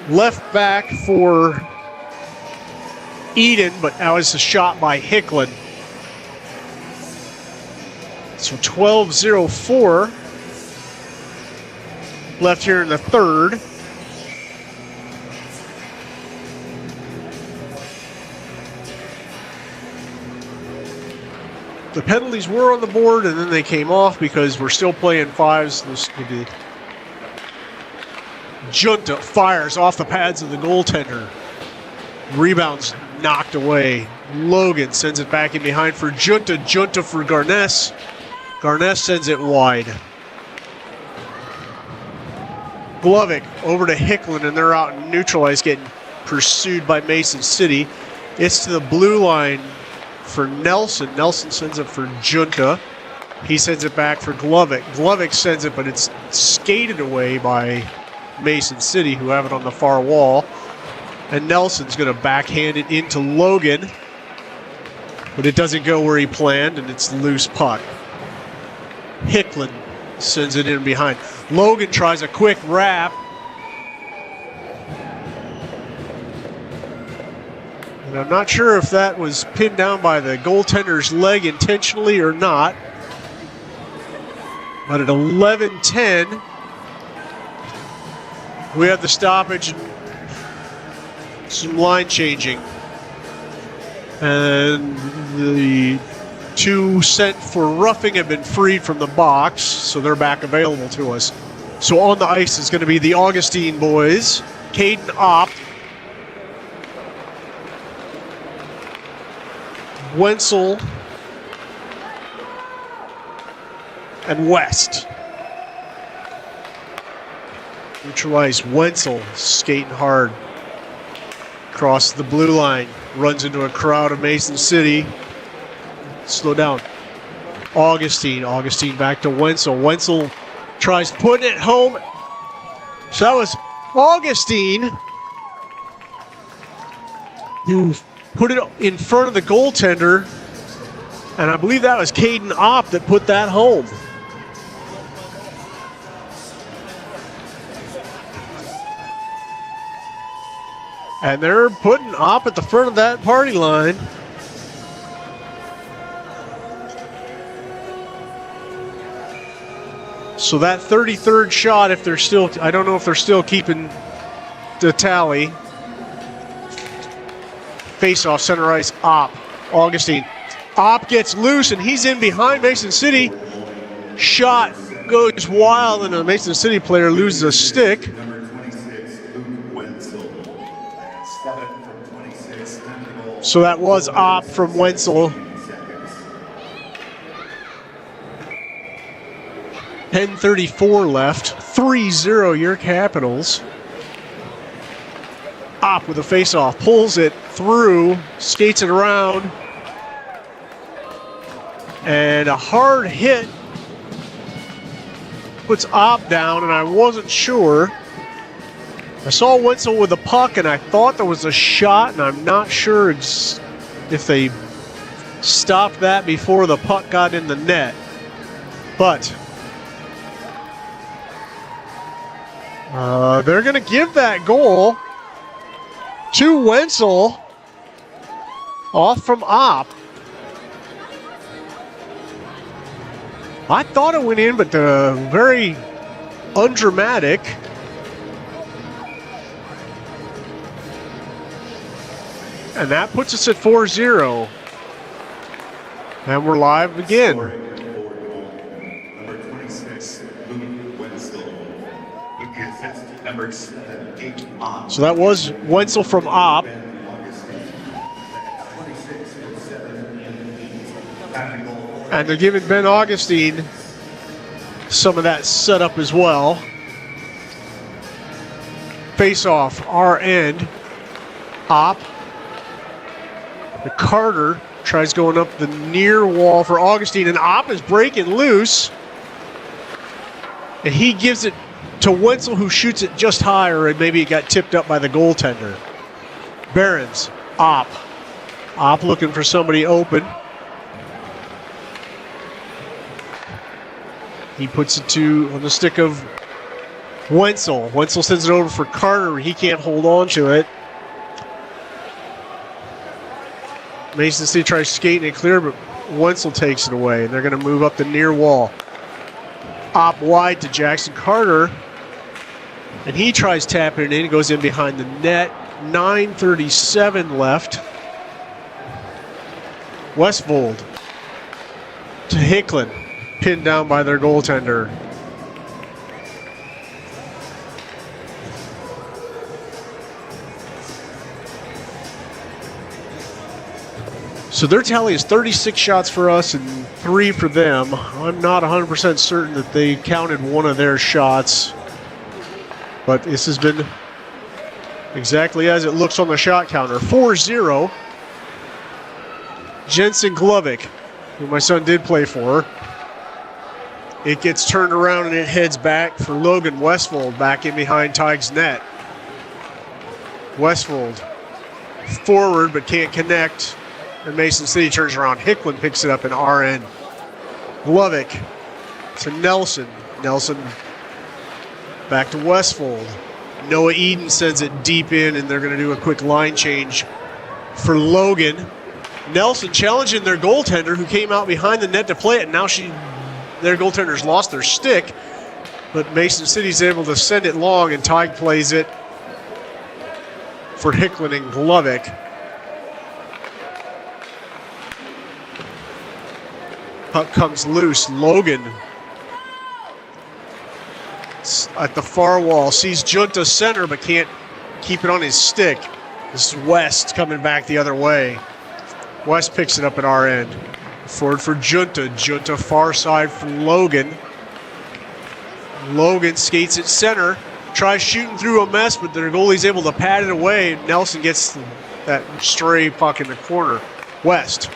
Left back for Eden, but now it's a shot by Hicklin. So 12-04. left here in the third. The penalties were on the board, and then they came off because we're still playing fives. This could be Junta fires off the pads of the goaltender. Rebounds knocked away. Logan sends it back in behind for Junta. Junta for Garness. Garness sends it wide. Glovic over to Hicklin, and they're out in neutralized, getting pursued by Mason City. It's to the blue line for Nelson. Nelson sends it for Junta. He sends it back for Glovic. Glovic sends it, but it's skated away by Mason City, who have it on the far wall. And Nelson's going to backhand it into Logan, but it doesn't go where he planned, and it's loose puck. Hicklin sends it in behind. Logan tries a quick wrap. And I'm not sure if that was pinned down by the goaltender's leg intentionally or not. But at 11:10, we have the stoppage, some line changing. And the two sent for roughing have been freed from the box, so they're back available to us. So on the ice is going to be the Augustine boys, Caden Opt, Wenzel, and West. Neutralize Wenzel, skating hard. Crosses the blue line, runs into a crowd of Mason City. Slow down. Augustine back to Wenzel. Wenzel tries putting it home. So that was Augustine who put it in front of the goaltender. And I believe that was Caden Opp that put that home. And they're putting Opp at the front of that party line. So that 33rd shot, if they're still, I don't know if they're still keeping the tally. Face-off, center ice, Opp. Augustine. Opp gets loose, and he's in behind Mason City. Shot goes wild, and a Mason City player loses a stick. Number 26, Luke Wenzel. That's 7 from 26. So that was Opp from Wenzel. 10:34 left. 3-0 your Capitals. Opp with a face-off, pulls it through, skates it around, and a hard hit puts Opp down, and I wasn't sure. I saw Wenzel with the puck, and I thought there was a shot, and I'm not sure if they stopped that before the puck got in the net. But they're going to give that goal to Wenzel off from Opp. I thought it went in, but very undramatic. And that puts us at 4-0. And we're live again. Number 26, Luke Wenzel. With the assist, number 7, Caden Opp. So that was Wenzel from Opp. And they're giving Ben Augustine some of that setup as well. Face off, our end. Opp. The Carter tries going up the near wall for Augustine, and Opp is breaking loose. And he gives it to Wenzel, who shoots it just higher, and maybe it got tipped up by the goaltender. Behrens, Opp. Opp looking for somebody open. He puts it on the stick of Wenzel. Wenzel sends it over for Carter. He can't hold on to it. Mason City tries skating it clear, but Wenzel takes it away, and they're going to move up the near wall. Opp wide to Jackson Carter. And he tries tapping it in. It goes in behind the net. 9:37 left. Westfold to Hicklin. Pinned down by their goaltender. So their tally is 36 shots for us and 3 for them. I'm not 100% certain that they counted one of their shots. But this has been exactly as it looks on the shot counter. 4-0. Jensen Glovic, who my son did play for. It gets turned around and it heads back for Logan Westfold back in behind Tig's net. Westfold forward but can't connect. And Mason City turns around. Hicklin picks it up in RN. Glovic to Nelson. Nelson back to Westfold. Noah Eden sends it deep in, and they're going to do a quick line change for Logan. Nelson challenging their goaltender, who came out behind the net to play it. And now their goaltender's lost their stick, but Mason City's able to send it long, and Tig plays it for Hicklin and Glovic. Puck comes loose. Logan at the far wall sees Junta center but can't keep it on his stick. This is West coming back the other way. West picks it up at our end. Forward for Junta. Junta far side for Logan. Logan skates at center. Tries shooting through a mess, but their goalie's able to pat it away. Nelson gets that stray puck in the corner. West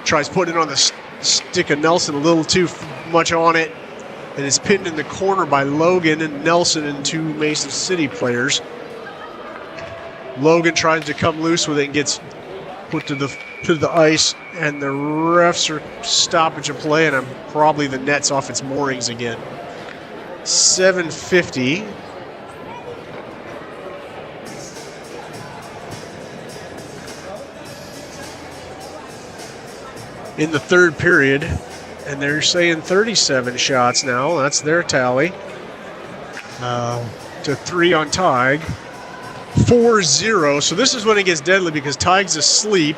tries putting it on the stick of Nelson, a little too much on it, and it's pinned in the corner by Logan and Nelson and 2 Mason City players. Logan tries to come loose with it and gets put to the ice, and the refs are stoppage of play, and probably the net's off its moorings again. 7:50. In the third period, and they're saying 37 shots now. That's their tally. To 3 on Tig. 4-0. So this is when it gets deadly because Tig's asleep.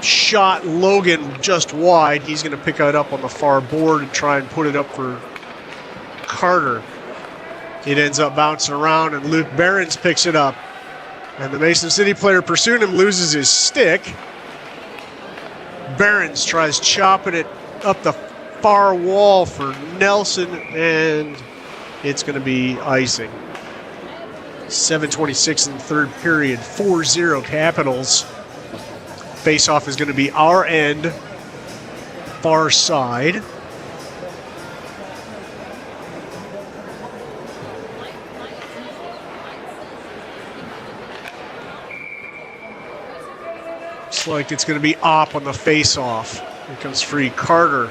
Shot Logan just wide. He's going to pick it up on the far board and try and put it up for Carter. It ends up bouncing around, and Luke Behrens picks it up. And the Mason City player pursuing him loses his stick. Behrens tries chopping it up the far wall for Nelson, and it's going to be icing. 7:26 in the third period. 4-0 Capitals. Face-off is going to be our end, far side. Looks like it's going to be Opp on the face-off. Here comes free Carter.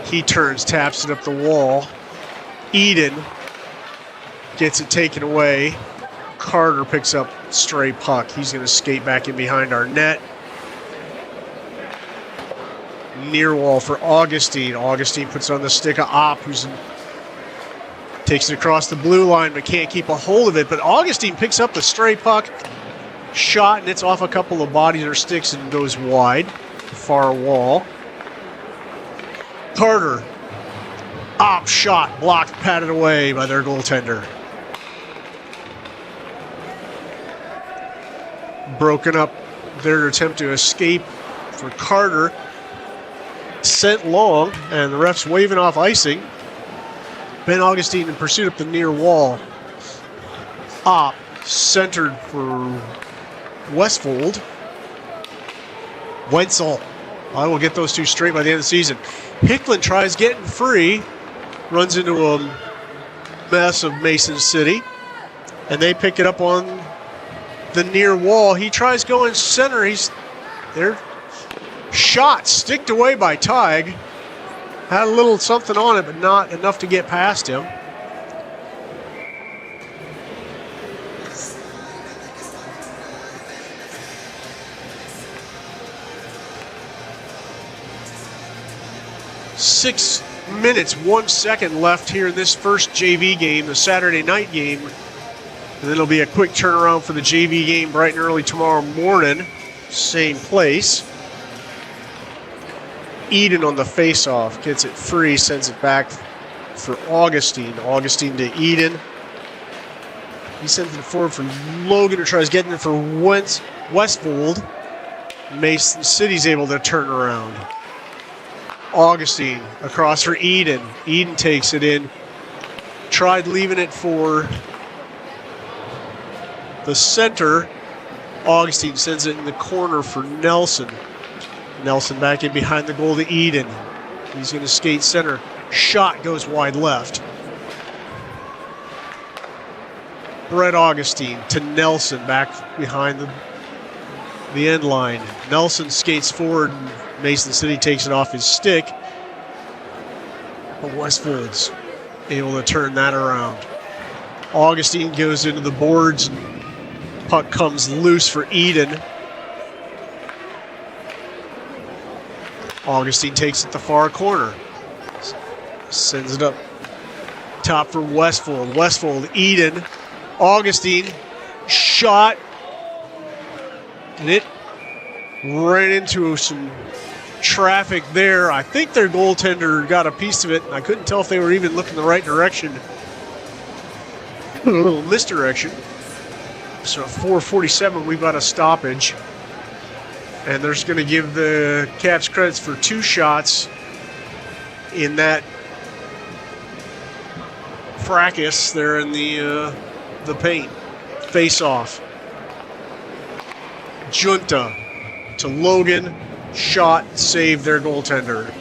He turns, taps it up the wall. Eden gets it taken away. Carter picks up stray puck. He's going to skate back in behind our net. Near wall for Augustine. Augustine puts on the stick of Opp, who's takes it across the blue line but can't keep a hold of it. But Augustine picks up the stray puck. Shot, and it's off a couple of bodies or sticks and goes wide. Far wall. Carter. Opp shot, blocked, patted away by their goaltender. Broken up their attempt to escape for Carter. Sent long, and the ref's waving off icing. Ben Augustine in pursuit up the near wall. Opp centered for Westfold. Wenzel. I will get those two straight by the end of the season. Hicklin tries getting free. Runs into a mess of Mason City. And they pick it up on the near wall. He tries going center. He's there. Shot sticked away by Tig. Had a little something on it, but not enough to get past him. minutes, 1 second left here in this first JV game, the Saturday night game. And then it'll be a quick turnaround for the JV game bright and early tomorrow morning. Same place. Eden on the face-off. Gets it free, sends it back for Augustine. Augustine to Eden. He sends it forward for Logan, who tries getting it for Westfold. Mason City's able to turn around. Augustine across for Eden. Eden takes it in. Tried leaving it for the center. Augustine sends it in the corner for Nelson. Nelson back in behind the goal to Eden. He's going to skate center. Shot goes wide left. Brett Augustine to Nelson back behind the end line. Nelson skates forward and Mason City takes it off his stick. But Westfold's able to turn that around. Augustine goes into the boards and puck comes loose for Eden. Augustine takes it the far corner. Sends it up top for Westfold. Westfold, Eden. Augustine, shot. And it ran into some traffic there. I think their goaltender got a piece of it, and I couldn't tell if they were even looking the right direction. A little misdirection. So at 4:47, we've got a stoppage. And they're just going to give the Caps credits for 2 shots in that fracas there in the paint. Face off. Junta to Logan. Shot, saved their goaltender.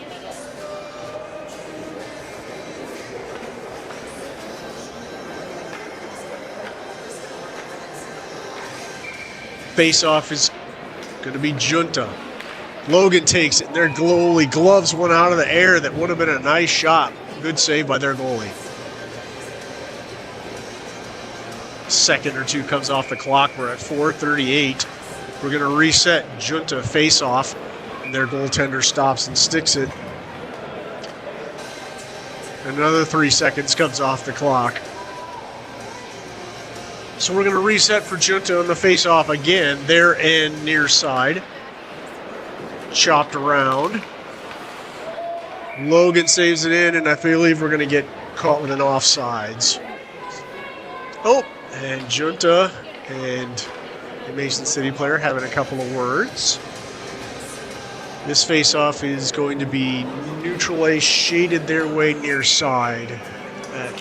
Face off is going to be Junta. Logan takes it, and their goalie gloves one out of the air that would have been a nice shot. Good save by their goalie. Second or two comes off the clock. We're at 4:38. We're going to reset. Junta face off, and their goaltender stops and sticks it. Another 3 seconds comes off the clock. So we're going to reset for Junta on the face-off again. Their end near side. Chopped around. Logan saves it in, and I believe we're going to get caught with an offsides. Oh, and Junta and the Mason City player having a couple of words. This face-off is going to be neutral A, shaded their way near side. That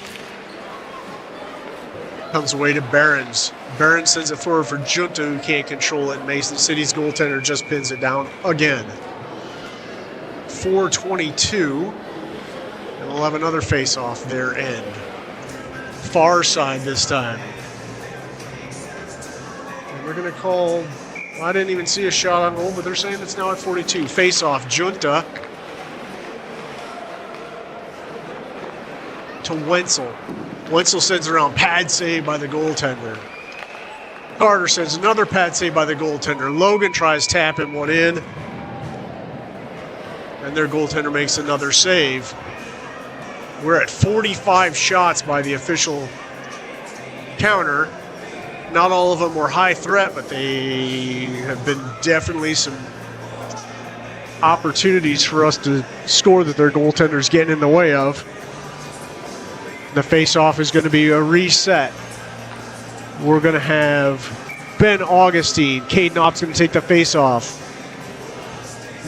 comes away to Barons. Barons sends it forward for Junta, who can't control it. Mason City's goaltender just pins it down again. 4:22. And we'll have another face-off their end. Far side this time. And we're going to call... I didn't even see a shot on goal, but they're saying it's now at 42. Face-off, Junta to Wenzel. Wenzel sends around, pad save by the goaltender. Carter sends another pad save by the goaltender. Logan tries tapping one in. And their goaltender makes another save. We're at 45 shots by the official counter. Not all of them were high threat, but they have been definitely some opportunities for us to score that their goaltender's getting in the way of. The face-off is going to be a reset. We're going to have Ben Augustine. Caden Opp's going to take the face-off.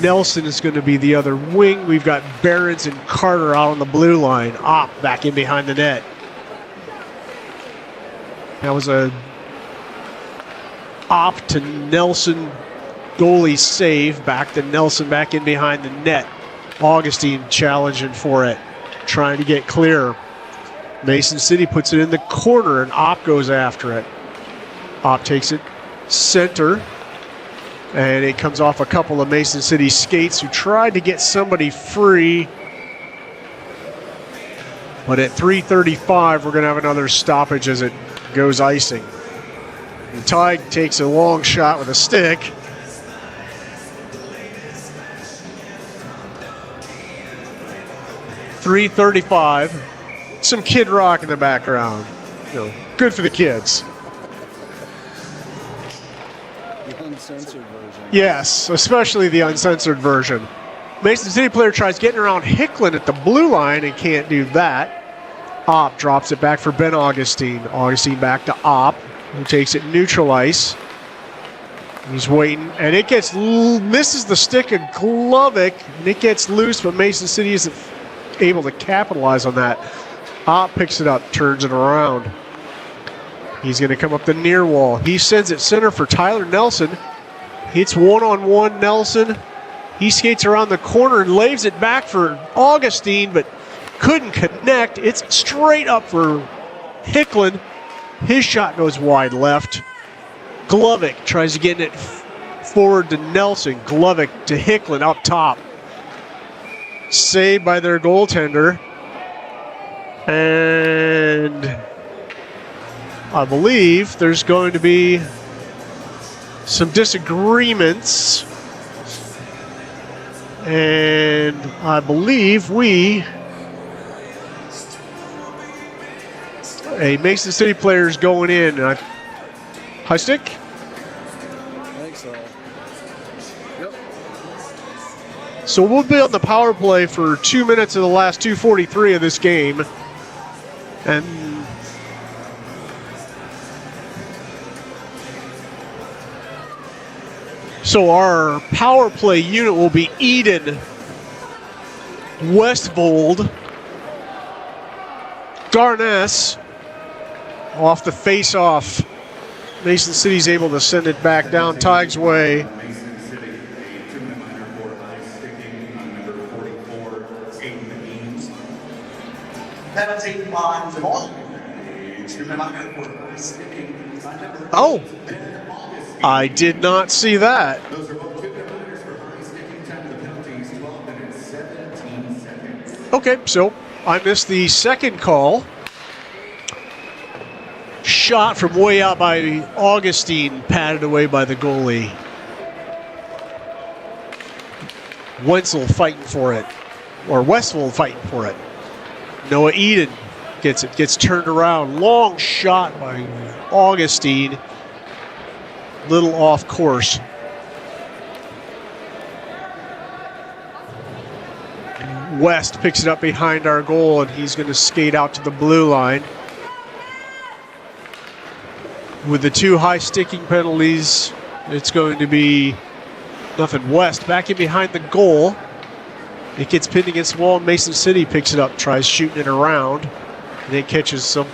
Nelson is going to be the other wing. We've got Barons and Carter out on the blue line. Opp back in behind the net. That was a Opp to Nelson goalie save. Back to Nelson back in behind the net. Augustine challenging for it. Trying to get clear. Mason City puts it in the corner, and Opp goes after it. Opp takes it center, and it comes off a couple of Mason City skates who tried to get somebody free. But at 3:35, we're going to have another stoppage as it goes icing. And Tig takes a long shot with a stick. 3:35. Some Kid Rock in the background. Good for the kids. The uncensored version. Yes, especially the uncensored version. Mason City player tries getting around Hicklin at the blue line and can't do that. Opp drops it back for Ben Augustine. Augustine back to Opp, who takes it neutral ice. He's waiting, and it misses the stick of Glovic, and it gets loose, but Mason City isn't able to capitalize on that. Opp picks it up, turns it around. He's going to come up the near wall. He sends it center for Tyler Nelson. Hits one-on-one Nelson. He skates around the corner and lays it back for Augustine, but couldn't connect. It's straight up for Hicklin. His shot goes wide left. Glovic tries to get it forward to Nelson. Glovic to Hicklin up top. Saved by their goaltender. And I believe there's going to be some disagreements. And I believe a Mason City player's going in. High stick? I think so. Yep. So we'll be on the power play for 2 minutes of the last 2:43 of this game. And so our power play unit will be Eden, Westvold, Garness off the face-off. Mason City's able to send it back down Tigers' way. Mason City, a 2-minute minor for high sticking on number 44, Aiden Eames. Penalty on the ball. A 2-minute minor for high sticking on number Oh, I did not see that. Those are both 2-minute minors for high sticking. Time of the penalties, 12 minutes, 17 seconds. Okay, so I missed the second call. Shot from way out by Augustine, patted away by the goalie. Wenzel fighting for it, or Westvold fighting for it. Noah Eden gets it, gets turned around. Long shot by Augustine. Little off course. West picks it up behind our goal, and he's going to skate out to the blue line. With the two high sticking penalties, it's going to be nothing. West back in behind the goal. It gets pinned against the wall. Mason City picks it up, tries shooting it around, and it catches a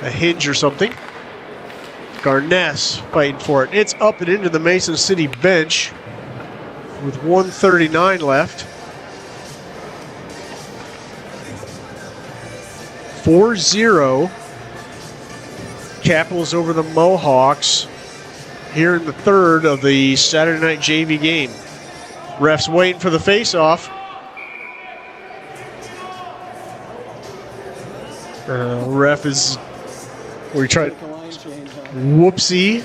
hinge or something. Garness fighting for it. It's up and into the Mason City bench with 1:39 left. 4-0. Capitals over the Mohawks here in the third of the Saturday night JV game. Refs waiting for the face-off. Ref is, we tried, Take a line change on. whoopsie.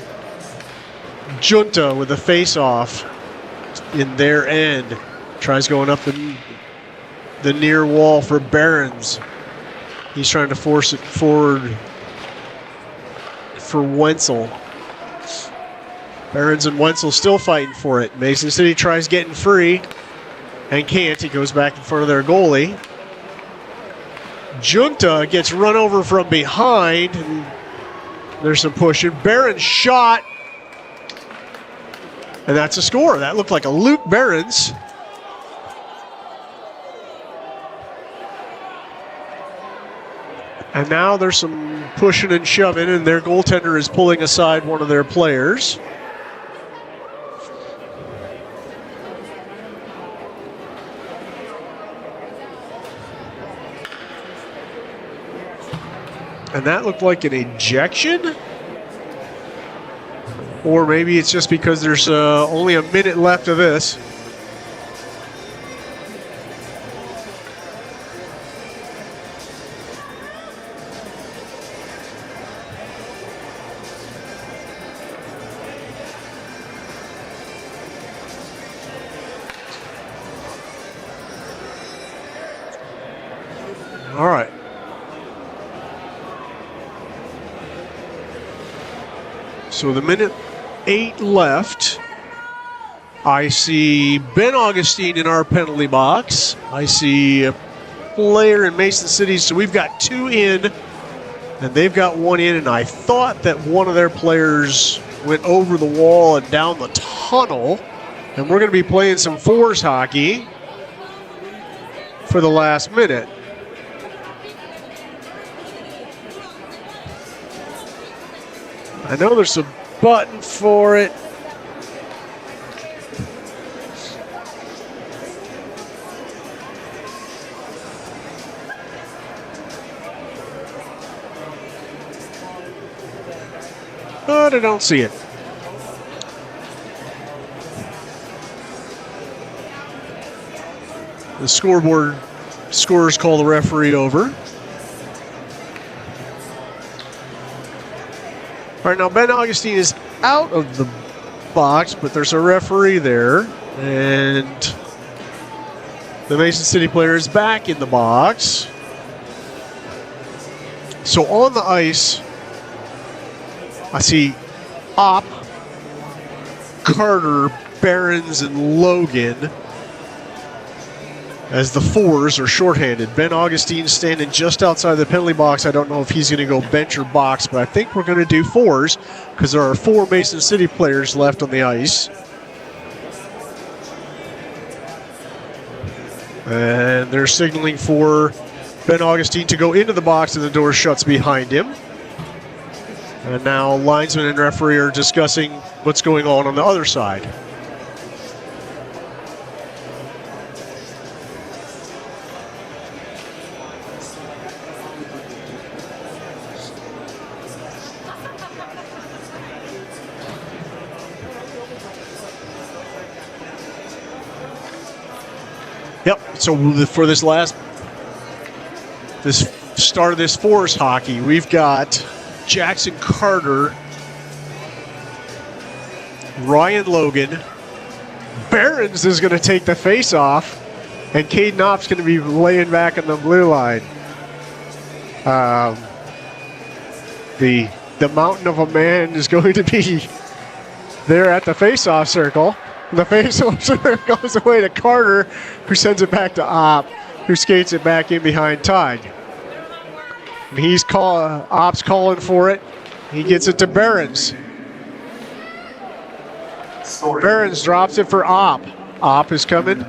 Junta with the face-off in their end. Tries going up the near wall for Barons. He's trying to force it forward for Wenzel. Barons and Wenzel still fighting for it. Mason City tries getting free and can't. He goes back in front of their goalie. Junta gets run over from behind, and there's some pushing. Barons shot, and that's a score. That looked like a Luke Barons. And now there's some pushing and shoving, and their goaltender is pulling aside one of their players. And that looked like an ejection? Or maybe it's just because there's only a minute left of this. All right. So with a minute 8 left, I see Ben Augustine in our penalty box. I see a player in Mason City. So we've got 2 in, and they've got 1 in. And I thought that one of their players went over the wall and down the tunnel. And we're going to be playing some fours hockey for the last minute. I know there's a button for it. But I don't see it. The scoreboard scorers call the referee over. All right, now Ben Augustine is out of the box, but there's a referee there. And the Mason City player is back in the box. So on the ice, I see Opp, Carter, Behrens, and Logan as the fours are shorthanded. Ben Augustine standing just outside the penalty box. I don't know if he's going to go bench or box, but I think we're going to do fours because there are 4 Mason City players left on the ice. And they're signaling for Ben Augustine to go into the box, and the door shuts behind him. And now linesman and referee are discussing what's going on the other side. Yep, so for this start of this fours hockey, we've got Jackson Carter, Ryan Logan, Behrens is going to take the face off, and Caden Opp's going to be laying back on the blue line. The mountain of a man is going to be there at the face-off circle. The face-off circle goes away to Carter, who sends it back to Opp, who skates it back in behind Tide. And Opp's calling for it. He gets it to Behrens. Behrens drops it for Opp. Opp is coming.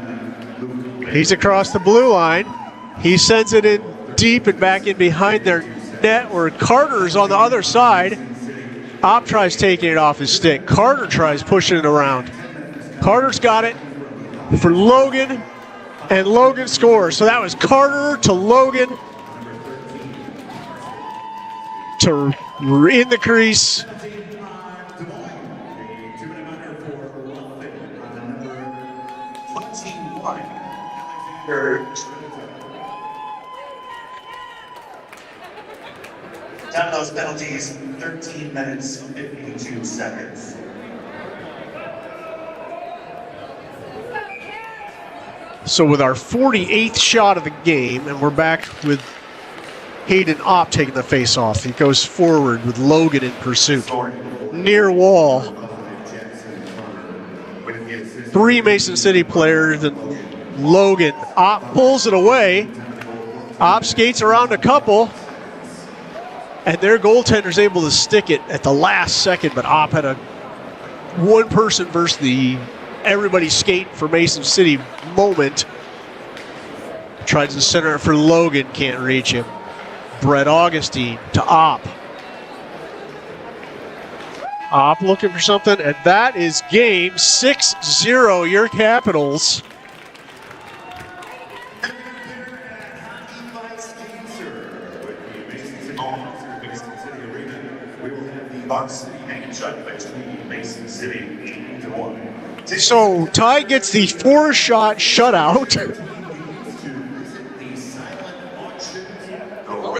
He's across the blue line. He sends it in deep and back in behind their net where Carter's on the other side. Opp tries taking it off his stick. Carter tries pushing it around. Carter's got it for Logan, and Logan scores. So that was Carter to Logan to in the crease. Down those penalties, 13 minutes, 52 seconds. So with our 48th shot of the game, and we're back with Hayden Opp taking the face-off. He goes forward with Logan in pursuit. Near wall. 3 Mason City players, and Logan. Opp pulls it away. Opp skates around a couple, and their goaltender's able to stick it at the last second, but Opp had a one person versus the everybody skate for Mason City moment. Tries to center it for Logan, can't reach him. Brett Augustine to Opp. Opp looking for something, and that is game 6-0, your Capitals. Mason City 8-1. So Ty gets the 4-shot shutout